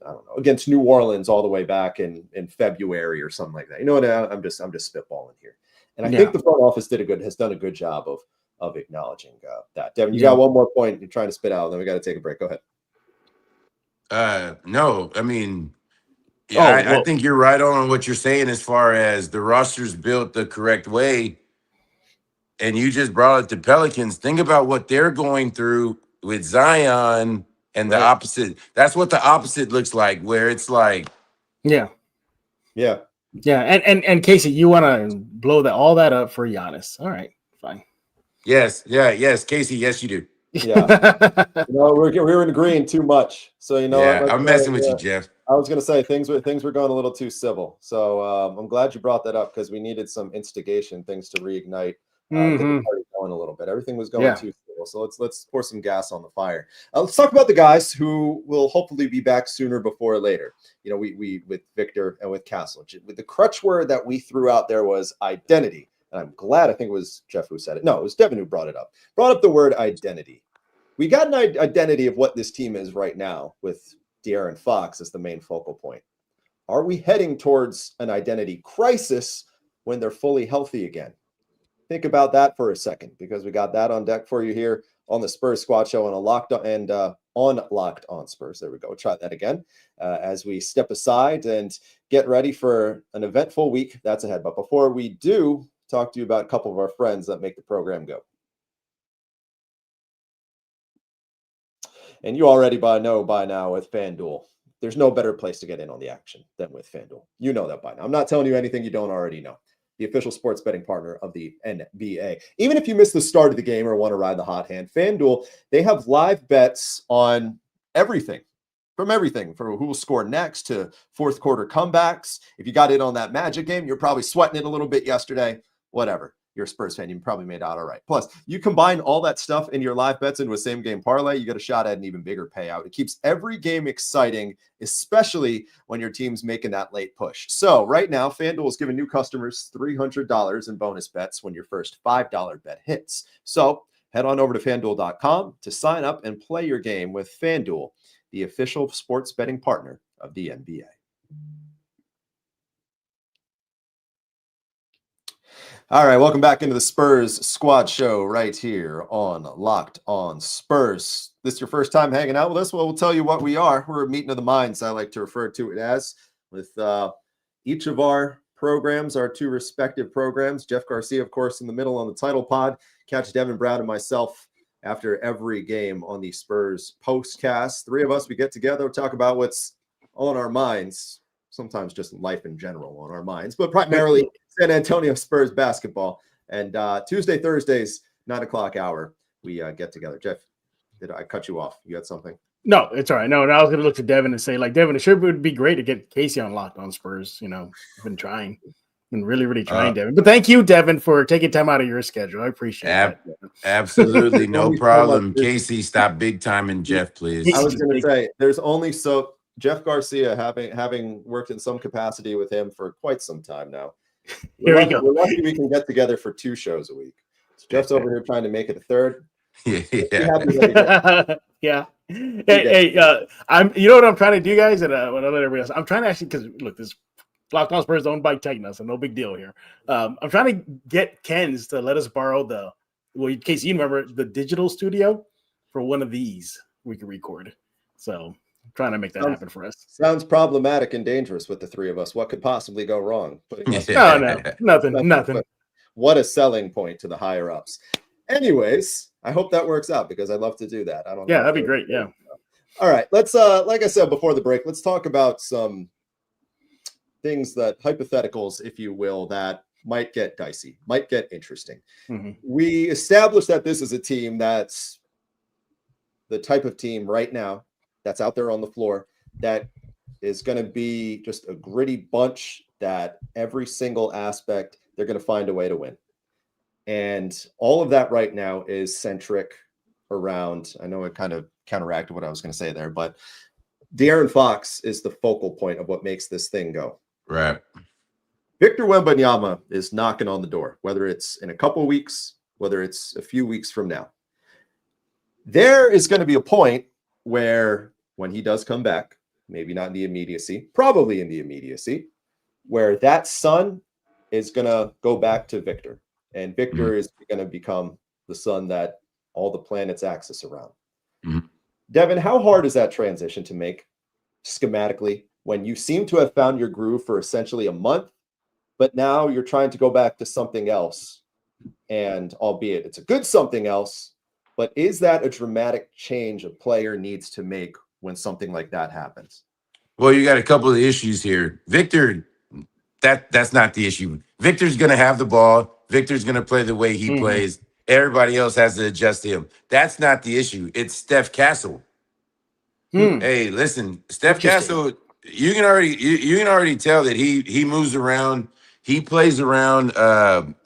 I don't know, against New Orleans all the way back in February or something like that. I'm just spitballing here. And I think the front office has done a good job of acknowledging that. Devin, you got one more point you're trying to spit out, and then we got to take a break. Go ahead. No, I mean, I think you're right on what you're saying as far as the roster's built the correct way. And you just brought it to Pelicans. Think about what they're going through with Zion and the opposite. That's what the opposite looks like, where it's like, yeah. And Casey, you want to blow all that up for Giannis? All right, fine. Yes, Casey, yes, you do. Yeah, we're agreeing too much. So I'm messing with you, Jeff. I was going to say things were going a little too civil. So I'm glad you brought that up, because we needed some instigation, things to reignite. Get the party going a little bit. Everything was going too civil. So let's pour some gas on the fire. Let's talk about the guys who will hopefully be back sooner before later. We with Victor and with Castle. With the crutch word that we threw out there was identity. And I'm glad, I think it was Jeff who said it. No, it was Devin who brought up the word identity. We got an identity of what this team is right now, with De'Aaron Fox as the main focal point. Are we heading towards an identity crisis when they're fully healthy again? Think about that for a second, because we got that on deck for you here on the Spurs Squad Show on on Locked On Spurs. There we go. Try that again as we step aside and get ready for an eventful week that's ahead. But before we do, talk to you about a couple of our friends that make the program go. And you already know by now with FanDuel, there's no better place to get in on the action than with FanDuel. You know that by now. I'm not telling you anything you don't already know. The official sports betting partner of the NBA. Even if you miss the start of the game or want to ride the hot hand, FanDuel, they have live bets on everything. From everything from who will score next to fourth quarter comebacks. If you got in on that Magic game, you're probably sweating it a little bit yesterday. Whatever. You're a Spurs fan. You probably made out all right. Plus, you combine all that stuff in your live bets into a same game parlay, you get a shot at an even bigger payout. It keeps every game exciting, especially when your team's making that late push. So right now, FanDuel is giving new customers $300 in bonus bets when your first $5 bet hits. So head on over to FanDuel.com to sign up and play your game with FanDuel. the official sports betting partner of the NBA. All right, welcome back into the Spurs Squad Show right here on Locked On Spurs. This is your first time hanging out with us? Well, we'll tell you what we are. We're a meeting of the minds, I like to refer to it as, with each of our programs, our two respective programs. Jeff Garcia, of course, in the middle on the title pod. Catch Devin Brown and myself after every game on the Spurs postcast. Three of us, we get together, talk about what's on our minds, sometimes just life in general on our minds, but primarily San Antonio Spurs basketball. And Tuesday, Thursdays, 9 o'clock hour, we get together. Jeff, did I cut you off? You got something? No, it's all right. No, I was going to look to Devin and say, like, Devin, it sure would be great to get Casey on Locked On Spurs. I've been trying. Been really, really trying, Devin. But thank you, Devin, for taking time out of your schedule. I appreciate that. Absolutely. No problem. Casey, stop big time and Jeff, please. I was going to say, there's only Jeff Garcia, having worked in some capacity with him for quite some time now. We're lucky we can get together for 2 shows a week. So Jeff's over here trying to make it a third. Yeah. Hey, I'm. You know what I'm trying to do, guys, and when I let everybody else, I'm trying to actually, because look, this Locked On Spurs owned by Techna, so no big deal here. I'm trying to get Ken's to let us borrow in case you remember, the digital studio for one of these we can record. So I'm trying to make that happen for us. Sounds problematic and dangerous with the 3 of us. What could possibly go wrong? No, nothing. What a selling point to the higher ups. Anyways, I hope that works out because I'd love to do that. I don't know. Yeah, that'd be great. Yeah. All right. Let's like I said before the break, let's talk about some things hypotheticals, if you will, that might get dicey, might get interesting. Mm-hmm. We established that this is a team that's the type of team right now that's out there on the floor that is going to be just a gritty bunch that every single aspect, they're going to find a way to win. And all of that right now is centric around, I know it kind of counteracted what I was going to say there, but De'Aaron Fox is the focal point of what makes this thing go. Right. Victor Wembanyama is knocking on the door, whether it's in a couple weeks, whether it's a few weeks from now. There is going to be a point where when he does come back, maybe not in the immediacy, probably in the immediacy, where that sun is going to go back to Victor. And Victor is going to become the sun that all the planets axis around. Mm-hmm. Devin, how hard is that transition to make schematically when you seem to have found your groove for essentially a month, but now you're trying to go back to something else? And albeit it's a good something else, but is that a dramatic change a player needs to make when something like that happens? Well, you got a couple of issues here. Victor, that's not the issue. Victor's going to have the ball. Victor's going to play the way he plays. Everybody else has to adjust to him. That's not the issue. It's Steph Castle. Hey, listen, Steph Castle, you can already tell that he moves around. He plays around,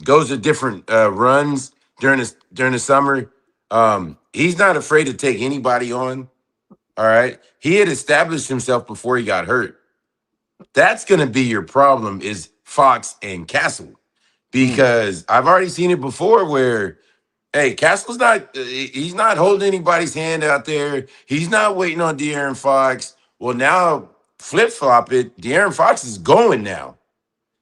goes to different runs during the summer. He's not afraid to take anybody on. All right. He had established himself before he got hurt. That's going to be your problem is Fox and Castle. Because I've already seen it before where, hey, Castle's he's not holding anybody's hand out there. He's not waiting on De'Aaron Fox. Well, now flip-flop it. De'Aaron Fox is going now.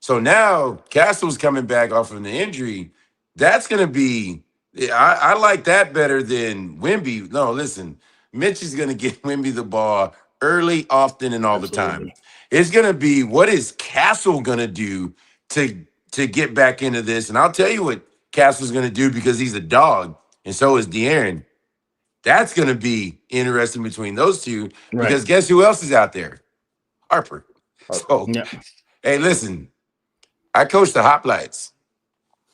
So now Castle's coming back off of the injury. That's going to be, I like that better than Wemby. No, listen, Mitch is going to get Wemby the ball early, often, and all the time. It's going to be, what is Castle going to do to get back into this? And I'll tell you what Castle's going to do because he's a dog, and so is De'Aaron. That's going to be interesting between those two because guess who else is out there? Harper. So, hey, listen, I coach the Hoplites,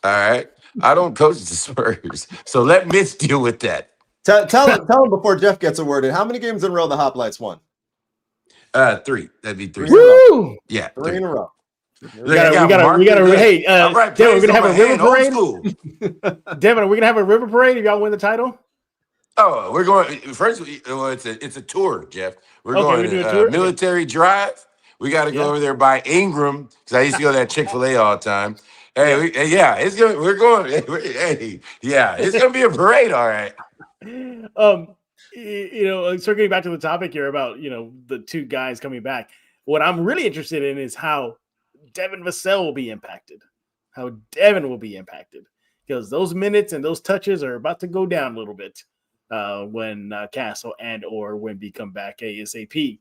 all right? I don't coach the Spurs, so let Mitch deal with that. Tell him before Jeff gets a word in. How many games in a row the Hoplites won? 3. That'd be 3. Woo! Yeah, 3 in a row. We gotta. Hey, Devin, we're gonna have a river parade. Devin, are we gonna have a river parade if y'all win the title? Oh, we're going first. Well, it's a tour, Jeff. We're going to a tour? Military Drive. We got to go over there by Ingram because I used to go to that Chick-fil-A all the time. Hey, it's gonna. We're going. Hey, yeah, it's gonna be a parade, all right. circling back to the topic here about, the two guys coming back. What I'm really interested in is how Devin Vassell will be impacted. How Devin will be impacted. Because those minutes and those touches are about to go down a little bit when Castle and or Wemby come back ASAP.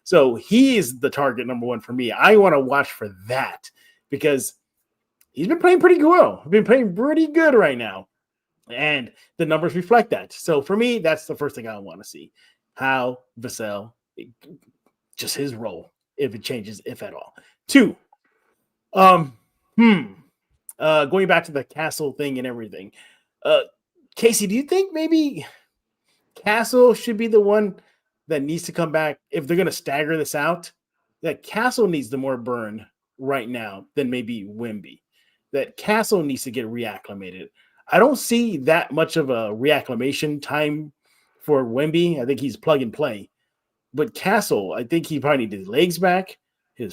So he is the target number one for me. I want to watch for that because he's been playing pretty well. Been playing pretty good right now. And the numbers reflect that. So for me, that's the first thing I want to see. How Vassell, just his role, if it changes, if at all. 2, going back to the Castle thing and everything. Casey, do you think maybe Castle should be the one that needs to come back if they're going to stagger this out? That Castle needs the more burn right now than maybe Wemby. That Castle needs to get reacclimated. I don't see that much of a reacclimation time for Wemby. I think he's plug and play. But Castle, I think he probably needs his legs back,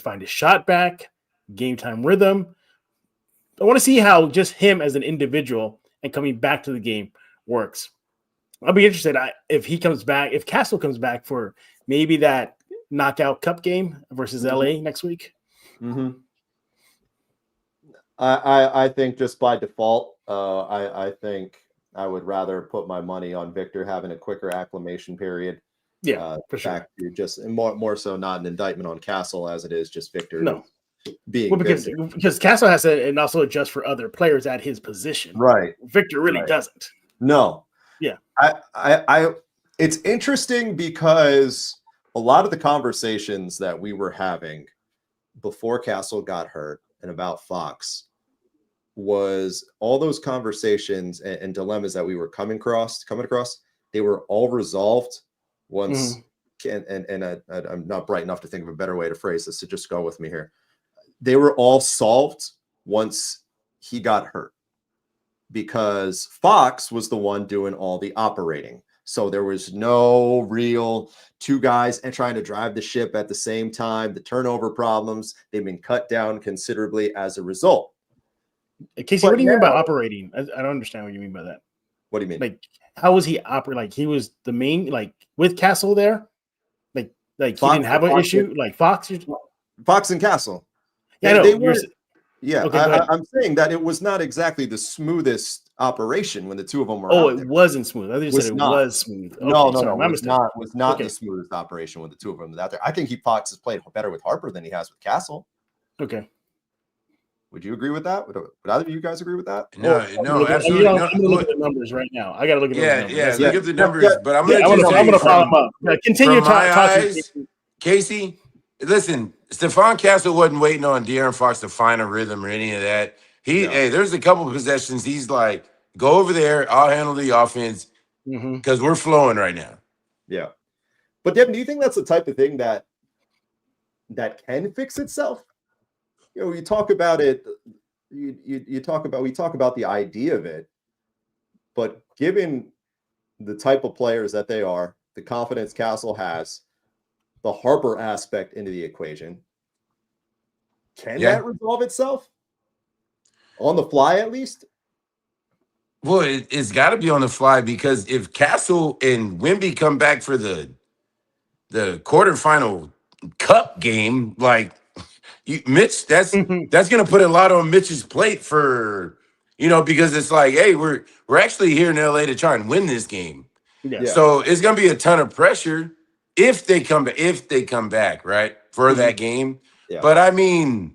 find his shot back, game time rhythm. I want to see how just him as an individual and coming back to the game works. I'll be interested if he comes back, if Castle comes back for maybe that knockout cup game versus LA next week. Mm-hmm. I think just by default, I think I would rather put my money on Victor having a quicker acclimation period. Yeah, for sure. Back to just more so not an indictment on Castle as it is just Victor. No, being because Castle has to and also adjust for other players at his position. Right. Victor really doesn't. No. Yeah. I it's interesting because a lot of the conversations that we were having before Castle got hurt and about Fox was all those conversations and dilemmas that we were coming across, they were all resolved once. I'm not bright enough to think of a better way to phrase this, so just go with me here. They were all solved once he got hurt because Fox was the one doing all the operating. So there was no real two guys and trying to drive the ship at the same time. The turnover problems, they've been cut down considerably as a result. Casey, what do you mean by operating? I don't understand what you mean by that. What do you mean? Like, how was he operating? Like, he was the main, like, with Castle there? Like Fox, he didn't have an issue? Like, Fox and Castle. Yeah, I know. Yeah, okay, I'm saying that it was not exactly the smoothest operation when the two of them were out there. Wasn't smooth. I think you said it was smooth. Okay, no, it was not the smoothest operation when the two of them were out there. I think Fox has played better with Harper than he has with Castle. Okay. Would you agree with that? Would either of you guys agree with that? No, absolutely. I'm going to look at the numbers right now. I got to look at the numbers. Yeah, look at the numbers. But I'm going to follow them up. Continue talking. Casey, listen, Stephon Castle wasn't waiting on De'Aaron Fox to find a rhythm or any of that. Hey, there's a couple of possessions. He's like, go over there. I'll handle the offense because we're flowing right now. Yeah. But Devin, do you think that's the type of thing that can fix itself? You know, you talk about it. We talk about the idea of it, but given the type of players that they are, the confidence Castle has, the Harper aspect into the equation, can that resolve itself on the fly at least? Well, it's got to be on the fly because if Castle and Wemby come back for the quarterfinal cup game, like. Mitch, that's going to put a lot on Mitch's plate for, because it's like, hey, we're actually here in LA to try and win this game. Yeah. So it's going to be a ton of pressure if they come back, right, for that game. Yeah. But I mean,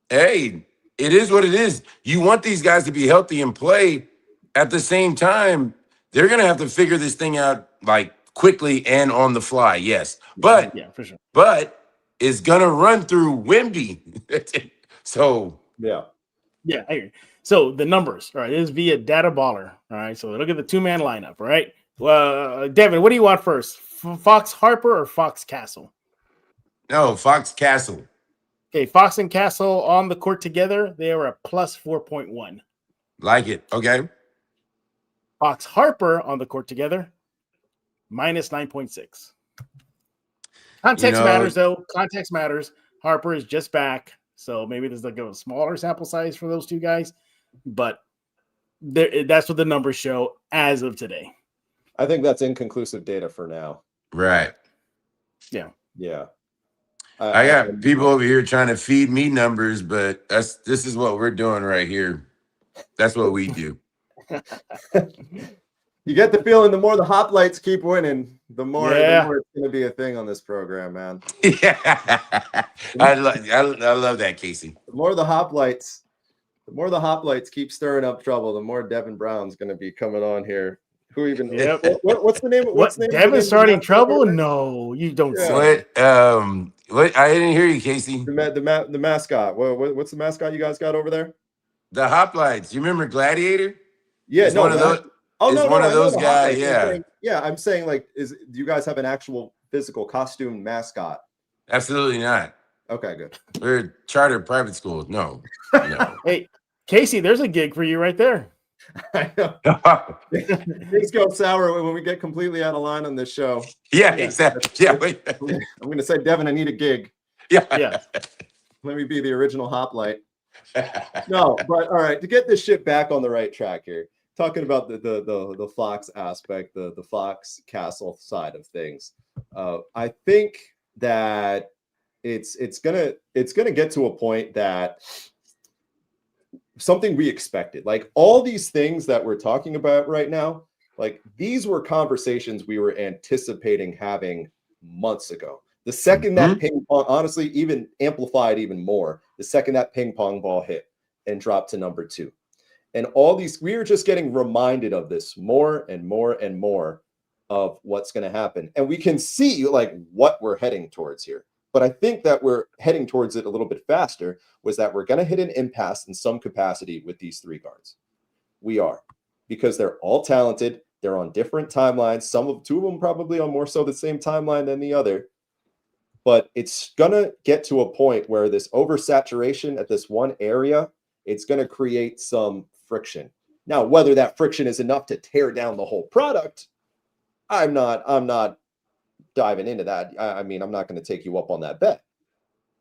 hey, it is what it is. You want these guys to be healthy and play. At the same time, they're going to have to figure this thing out like quickly and on the fly. Yes. But for sure. But is gonna run through Wemby. So I hear you. So the numbers, all right, this is via Data Baller. All right, so look at the two-man lineup. All right, Devin, what do you want first? Fox Harper or Fox Castle? No, Fox Castle. Okay, Fox and Castle on the court together, they are a plus 4.1. Like it. Okay. Fox Harper on the court together, minus 9.6. Context matters, though. Context matters. Harper is just back, so maybe there's like a smaller sample size for those two guys, but that's what the numbers show as of today. I think that's inconclusive data for now. Right. Yeah. I got people over here trying to feed me numbers, but this is what we're doing right here. That's what we do. You get the feeling the more the hoplites keep winning, the more Yeah. it's going to be a thing on this program, man. Yeah. I love that, Casey. The more the hoplites keep stirring up trouble, the more Devin Brown's going to be coming on here. Who even? Yep. What's the name? What? The name Devin starting of the trouble? mascot? No, you don't Yeah. say. What? I didn't hear you, Casey. The mascot. What's the mascot you guys got over there? The hoplites. You remember Gladiator? Yeah, It's no. one of those. Oh, it's no, one no, of I know those the guys. hoplites. Yeah. I'm saying like, do you guys have an actual physical costume mascot? Absolutely not. Okay, good. We're a charter private school. No. Hey, Casey, there's a gig for you right there. I know. Things go sour when we get completely out of line on this show. Yeah, exactly. Yeah. I'm going to say, Devin, I need a gig. Yeah. Let me be the original hoplite. No, but all right, to get this shit back on the right track here, talking about the Fox aspect, the Fox Castle side of things. I think that it's gonna get to a point that something we expected, like all these things that we're talking about right now, like these were conversations we were anticipating having months ago. The second that ping pong, honestly, even amplified even more, the second that ping pong ball hit and dropped to number 2. And all these, we were just getting reminded of this more and more and more of what's going to happen. And we can see like what we're heading towards here. But I think that we're heading towards it a little bit faster, was that we're going to hit an impasse in some capacity with these 3 guards. We are, because they're all talented. They're on different timelines. 2 of them probably on more so the same timeline than the other. But it's going to get to a point where this oversaturation at this one area, it's going to create some friction. Now, whether that friction is enough to tear down the whole product, I'm not diving into that. I mean, I'm not going to take you up on that bet.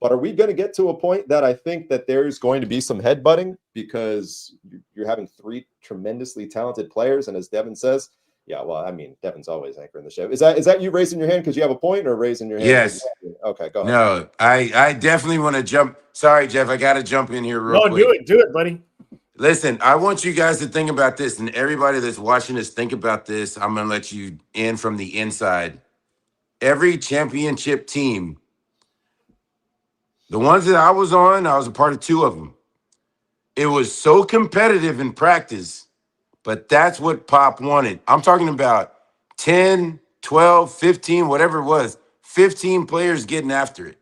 But are we going to get to a point that I think that there's going to be some headbutting because you're having 3 tremendously talented players? And as Devin says, yeah, well, I mean, Devin's always anchoring the show. Is that you raising your hand because you have a point, or raising your hand? Yes. Okay, go ahead. No, I definitely want to jump. Sorry, Jeff, I got to jump in here real quick. No, do it, buddy. Listen, I want you guys to think about this, and everybody that's watching this, think about this. I'm going to let you in from the inside. Every championship team, the ones that I was on, I was a part of 2 of them. It was so competitive in practice, but that's what Pop wanted. I'm talking about 10, 12, 15, whatever it was, 15 players getting after it.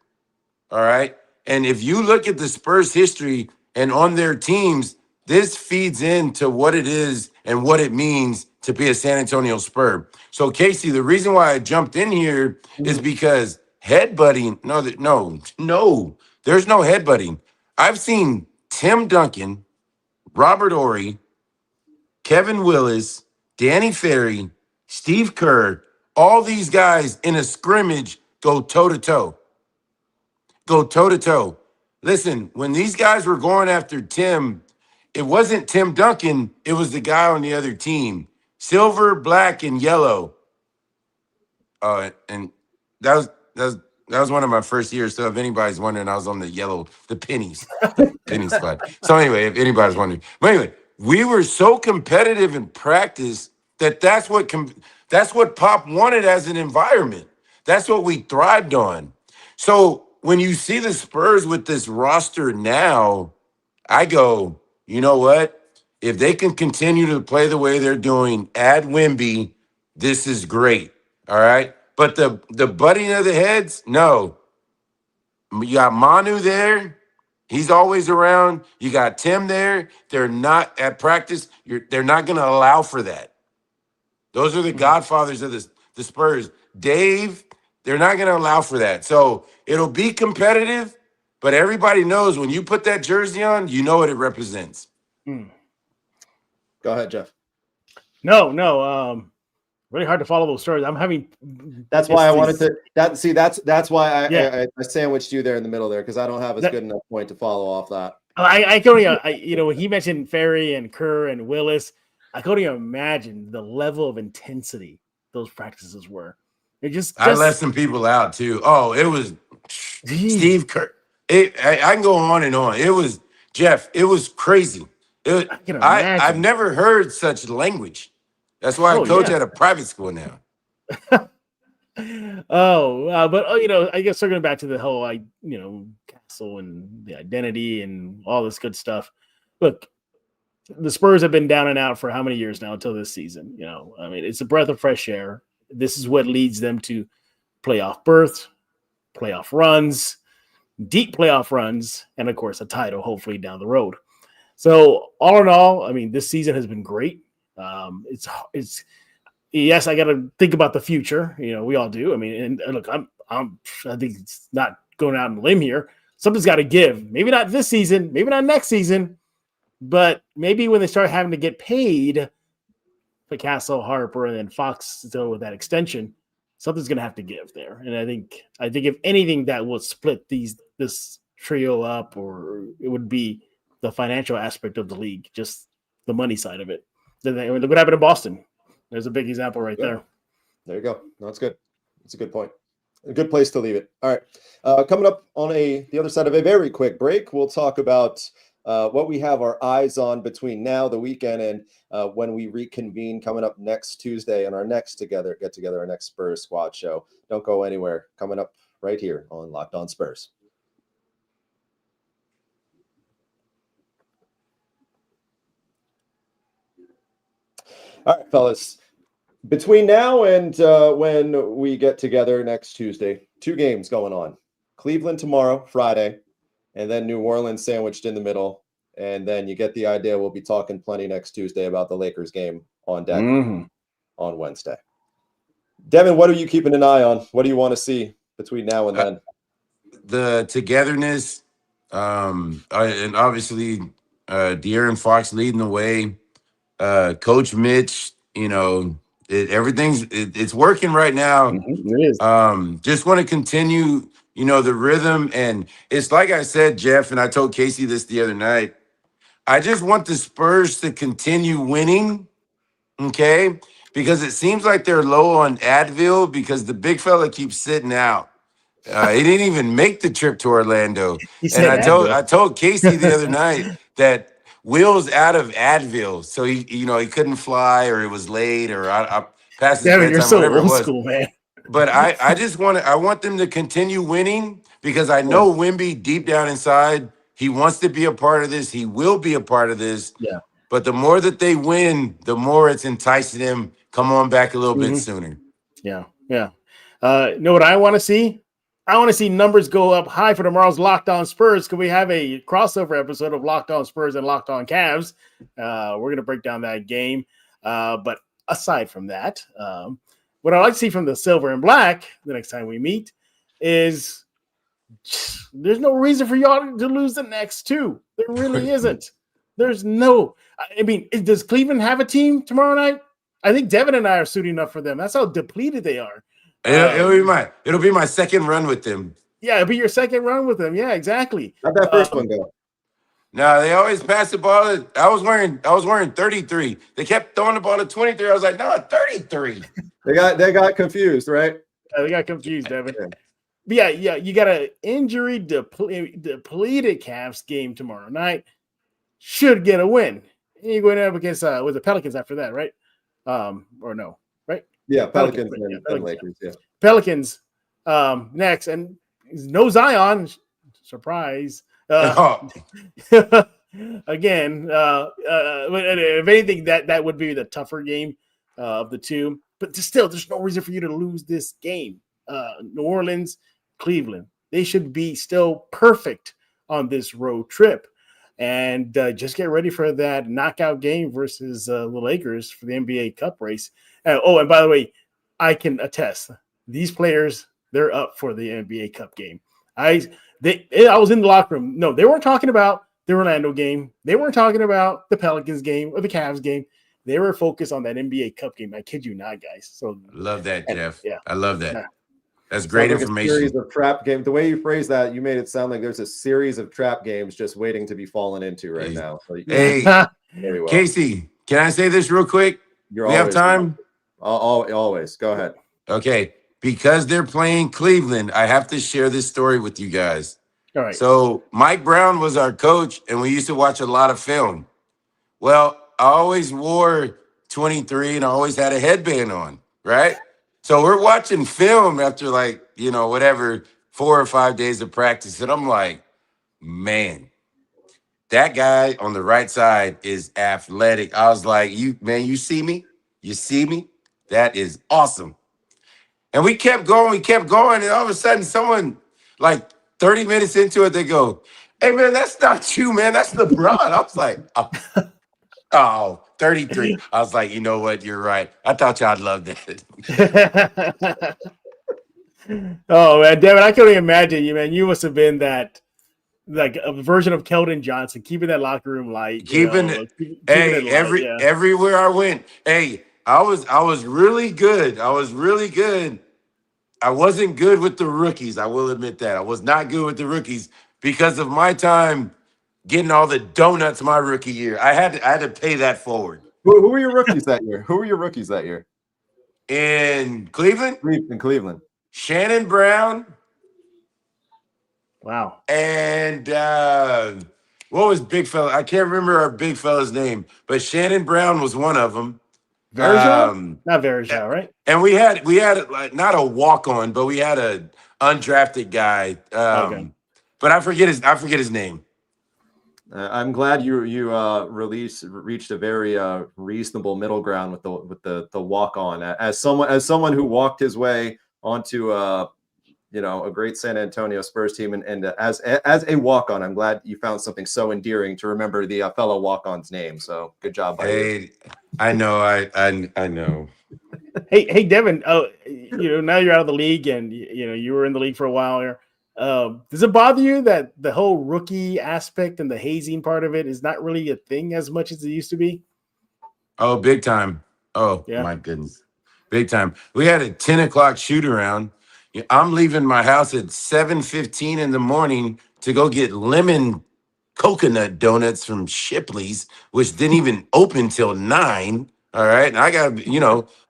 All right. And if you look at the Spurs history and on their teams, this feeds into what it is and what it means to be a San Antonio Spur. So, Casey, the reason why I jumped in here is because headbutting, no, there's no headbutting. I've seen Tim Duncan, Robert Horry, Kevin Willis, Danny Ferry, Steve Kerr, all these guys in a scrimmage go toe-to-toe. Go toe-to-toe. Listen, when these guys were going after Tim, it wasn't Tim Duncan, it was the guy on the other team. Silver, black, and yellow. And that was one of my first years. So if anybody's wondering, I was on the pennies squad. So anyway, if anybody's wondering. But anyway, we were so competitive in practice that's what Pop wanted as an environment. That's what we thrived on. So when you see the Spurs with this roster now, I go, you know what? If they can continue to play the way they're doing, add Wemby, this is great. All right. But the butting of the heads, no. You got Manu there. He's always around. You got Tim there. They're not at practice. They're not going to allow for that. Those are the godfathers of the Spurs. Dave, they're not going to allow for that. So it'll be competitive, but everybody knows when you put that jersey on, you know what it represents. Go ahead, Jeff. No. Really hard to follow those stories. I'm having. That's why I wanted to. That's why I sandwiched you there in the middle there, because I don't have as good enough point to follow off that. I can only, when he mentioned Ferry and Kerr and Willis, I couldn't even imagine the level of intensity those practices were. It just I let some people out too. Oh, it was Steve Kerr. I can go on and on. It was Jeff. It was crazy. I can imagine. I've never heard such language. That's why I coach at a private school now. But I guess circling back to the whole, Castle and the identity and all this good stuff. Look, the Spurs have been down and out for how many years now until this season? It's a breath of fresh air. This is what leads them to playoff berths, playoff runs, deep playoff runs, and of course a title hopefully down the road. So all in all, this season has been great. It's yes, I got to think about the future. We all do. And look, I think it's not going out on a limb here. Something's got to give. Maybe not this season, maybe not next season, but maybe when they start having to get paid for Castle, Harper, and then Fox still with that extension, something's going to have to give there. And I think if anything that will split this trio up, or it would be the financial aspect of the league, just the money side of it. Look what happened in Boston. There's a big example right there. There you go. No, that's good. That's a good point. A good place to leave it. All right. Coming up on the other side of a very quick break, we'll talk about what we have our eyes on between now, the weekend, and when we reconvene coming up next Tuesday on our next get together, our next Spurs Squad show. Don't go anywhere. Coming up right here on Locked On Spurs. All right, fellas. Between now and when we get together next Tuesday, 2 games going on. Cleveland tomorrow, Friday, and then New Orleans sandwiched in the middle. And then you get the idea. We'll be talking plenty next Tuesday about the Lakers game on deck on Wednesday. Devin, what are you keeping an eye on? What do you want to see between now and then? The togetherness, and obviously De'Aaron Fox leading the way. Coach Mitch, it's working right now. It is. Just want to continue, the rhythm. And it's like I said, Jeff, and I told Casey this the other night. I just want the Spurs to continue winning, okay? Because it seems like they're low on Advil because the big fella keeps sitting out. He didn't even make the trip to Orlando. And I told Casey the other night that Will's out of Advil, so he couldn't fly, or it was late, or I passed his bedtime, you're so whatever old it was. school, man. But I want them to continue winning because I know Wemby deep down inside, he wants to be a part of this. He will be a part of this. Yeah. But the more that they win, the more it's enticing them. Come on back a little bit sooner. Yeah. Yeah. You know what I want to see? I want to see numbers go up high for tomorrow's Locked On Spurs. Can we have a crossover episode of Locked On Spurs and Locked On Cavs? We're going to break down that game. But aside from that, what I'd like to see from the Silver and Black the next time we meet is there's no reason for y'all to lose the next 2. There really isn't. There's no – does Cleveland have a team tomorrow night? I think Devin and I are suiting up for them. That's how depleted they are. It'll be my second run with them. Yeah, it'll be your second run with them. Yeah, exactly. How'd that first one go? No, they always pass the ball. I was wearing 33. They kept throwing the ball to 23. I was like, no, 33. They got confused, right? Yeah, they got confused, Devin. Yeah, you got an injury depleted Cavs game tomorrow night. Should get a win. And you're going up against with the Pelicans after that, right? Or no, right? Yeah, Pelicans and Lakers. Yeah, Pelicans next, and no Zion. Surprise. Again, if anything, that would be the tougher game of the 2. But still, there's no reason for you to lose this game. New Orleans, Cleveland, they should be still perfect on this road trip. And just get ready for that knockout game versus the Lakers for the NBA Cup race. And by the way, I can attest, these players, they're up for the NBA Cup game. I was in the locker room. No, they weren't talking about the Orlando game. They weren't talking about the Pelicans game or the Cavs game. They were focused on that NBA Cup game. I kid you not, guys. So love that, Jeff. Yeah, I love that. That's great information. A series of trap games. The way you phrase that, you made it sound like there's a series of trap games just waiting to be fallen into right now. So hey, Casey, Can I say this real quick? You're We have always time? always go ahead. Okay. Because they're playing Cleveland, I have to share this story with you guys. All right. So Mike Brown was our coach, and we used to watch a lot of film. Well, I always wore 23 and I always had a headband on, right? So we're watching film after like, whatever, 4 or 5 days of practice. And I'm like, man, that guy on the right side is athletic. I was like, you see me? You see me? That is awesome. And we kept going, and all of a sudden someone, like 30 minutes into it, they go, hey, man, that's not you, man. That's LeBron. I was like, oh, 33. I was like, you know what? You're right. I thought y'all loved that. Oh, man, Devin, I couldn't imagine you, man. You must have been that, like a version of Keldon Johnson, keeping that locker room light. Keeping it light, everywhere I went. Hey, I was really good. I wasn't good with the rookies. I will admit that. I was not good with the rookies because of my time getting all the donuts my rookie year. I had to pay that forward. Who were your rookies that year? In Cleveland? In Cleveland. Shannon Brown. Wow. And what was big fella? I can't remember our big fella's name, but Shannon Brown was one of them. Verja? Not Verja, right? And we had like not a walk-on, but we had a undrafted guy. Okay. But I forget his name. I'm glad you reached a very reasonable middle ground with the walk on. As someone who walked his way onto a great San Antonio Spurs team, and as a walk on, I'm glad you found something so endearing to remember the fellow walk on's name. So good job by you. I know, I know. Hey, Devin. Oh, now you're out of the league, and you were in the league for a while here. Does it bother you that the whole rookie aspect and the hazing part of it is not really a thing as much as it used to be? Oh, big time. Oh, yeah. My goodness. Big time. We had a 10 o'clock shoot around. I'm leaving my house at 7:15 in the morning to go get lemon coconut donuts from Shipley's, which didn't even open till 9. All right. And I got,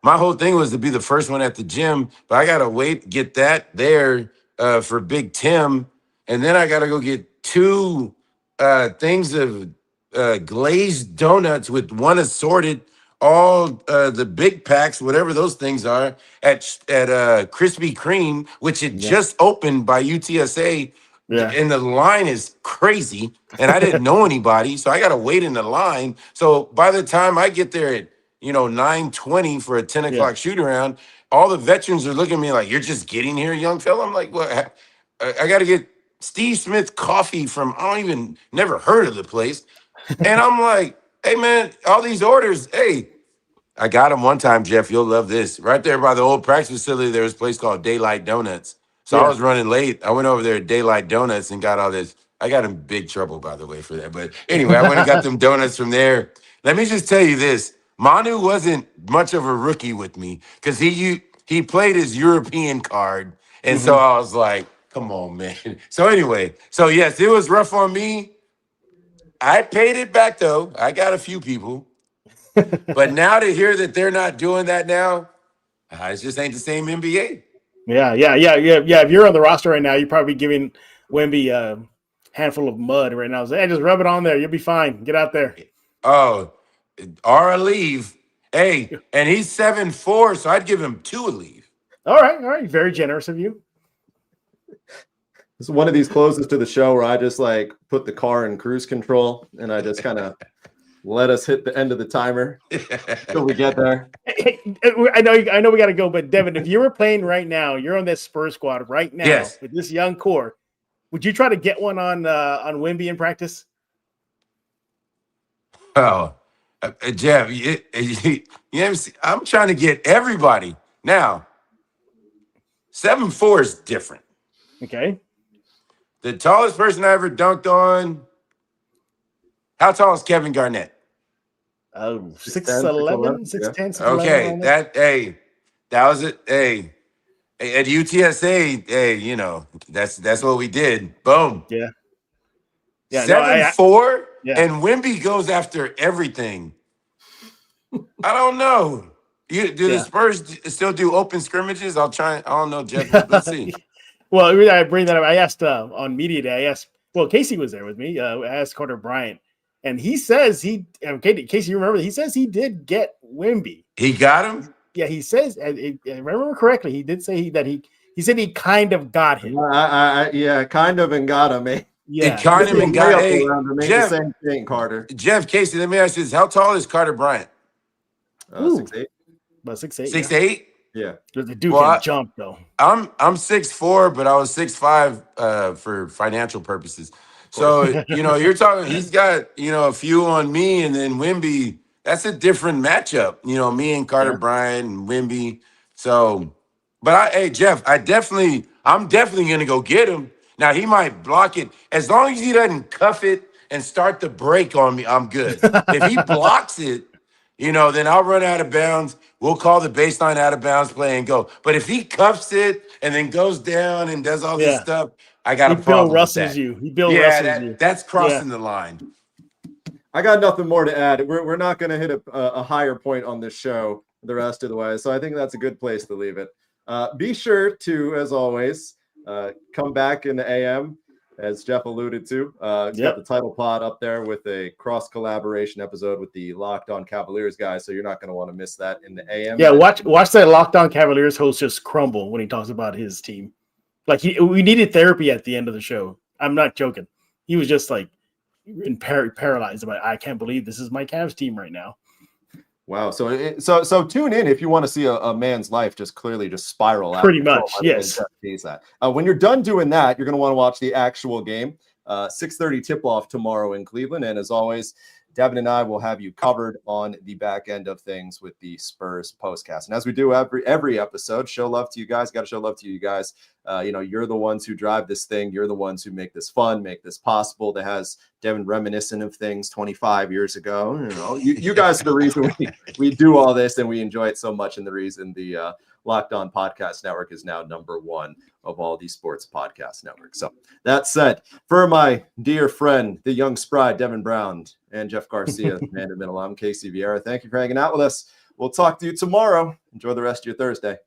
my whole thing was to be the first one at the gym, but I got to get that there for Big Tim. And then I got to go get 2 things of glazed donuts with one assorted, all the big packs, whatever those things are, at Krispy Kreme, which had just opened by UTSA. Yeah. And the line is crazy. And I didn't know anybody, so I got to wait in the line. So by the time I get there at 9:20 for a 10 o'clock shoot around, all the veterans are looking at me like, you're just getting here, young fella? I'm like, what? I got to get Steve Smith coffee from, never heard of the place. And I'm like, hey, man, all these orders, hey, I got them one time, Jeff. You'll love this. Right there by the old practice facility, there was a place called Daylight Donuts. So I was running late. I went over there at Daylight Donuts and got all this. I got in big trouble, by the way, for that. But anyway, I went and got them donuts from there. Let me just tell you this. Manu wasn't much of a rookie with me because he played his European card. And so I was like, come on, man. So anyway, yes, it was rough on me. I paid it back, though. I got a few people. But now to hear that they're not doing that now, it just ain't the same NBA. Yeah. If you're on the roster right now, you're probably giving Wemby a handful of mud right now. Say, hey, just rub it on there. You'll be fine. Get out there. Oh, or a leave. Hey, and he's 7'4", so I'd give him 2 a leave. All right. Very generous of you. This is one of these closes to the show where I just like put the car in cruise control and I just kind of let us hit the end of the timer until we get there. Hey, I know we got to go, but Devin, if you were playing right now, you're on this Spurs squad right now with this young core. Would you try to get one on Wemby in practice? Oh, Jeff, I'm trying to get everybody now. 7'4" is different. Okay. The tallest person I ever dunked on. How tall is Kevin Garnett? 6'11", 6'10". Okay, that was it. Hey, at UTSA, hey, that's what we did. Boom. Yeah. 7'4", and Wemby goes after everything. I don't know. Do the Yeah. Spurs still do open scrimmages? I'll try. I don't know, Jeff. Let's see. Well, the reason I bring that up, I asked on media day. I asked. Well, Casey was there with me. I asked Carter Bryant, and he says Casey, you remember? He says he did get Wemby. He got him. Yeah, he says. If I remember correctly, he did say he said he kind of got him. Yeah, kind of and got him. Eh? Yeah, He kind of and got Jeff. The same thing, Carter. Jeff, Casey, let me ask you this: how tall is Carter Bryant? 6'8". About 6'8". 6'8". Yeah. The dude can jump though. I'm 6'4", but I was 6'5" for financial purposes. So you're talking. He's got a few on me, and then Wemby. That's a different matchup. Me and Carter Bryant and Wemby. So, but hey Jeff, I'm definitely gonna go get him. Now he might block it as long as he doesn't cuff it and start the break on me. I'm good. If he blocks it, then I'll run out of bounds. We'll call the baseline out of bounds play and go. But if he cuffs it and then goes down and does all this stuff, I got a problem with that. He Bill Russells you. That's crossing the line. I got nothing more to add. We're not going to hit a higher point on this show the rest of the way. So I think that's a good place to leave it. Be sure to, as always, come back in the AM, as Jeff alluded to. Got the title pod up there with a cross collaboration episode with the Locked On Cavaliers guys. So you're not going to want to miss that in the AM. Yeah, watch that Locked On Cavaliers host just crumble when he talks about his team. Like we needed therapy at the end of the show. I'm not joking. He was just like paralyzed about, I can't believe this is my Cavs team right now. Wow. So tune in if you want to see a man's life just clearly just spiral out. Pretty much, yes. When you're done doing that, you're going to want to watch the actual game. 6:30 tip-off tomorrow in Cleveland. And as always, Devin and I will have you covered on the back end of things with the Spurs postcast. And as we do every episode, show love to you guys. Got to show love to you guys. You're the ones who drive this thing. You're the ones who make this fun, make this possible. That has Devin reminiscent of things 25 years ago. You guys are the reason we do all this and we enjoy it so much. And the reason the Locked On Podcast Network is now #1 of all these sports podcast networks. So that said, for my dear friend, the young spry Devin Brown and Jeff Garcia, man in the middle, I'm Casey Viera. Thank you for hanging out with us. We'll talk to you tomorrow. Enjoy the rest of your Thursday.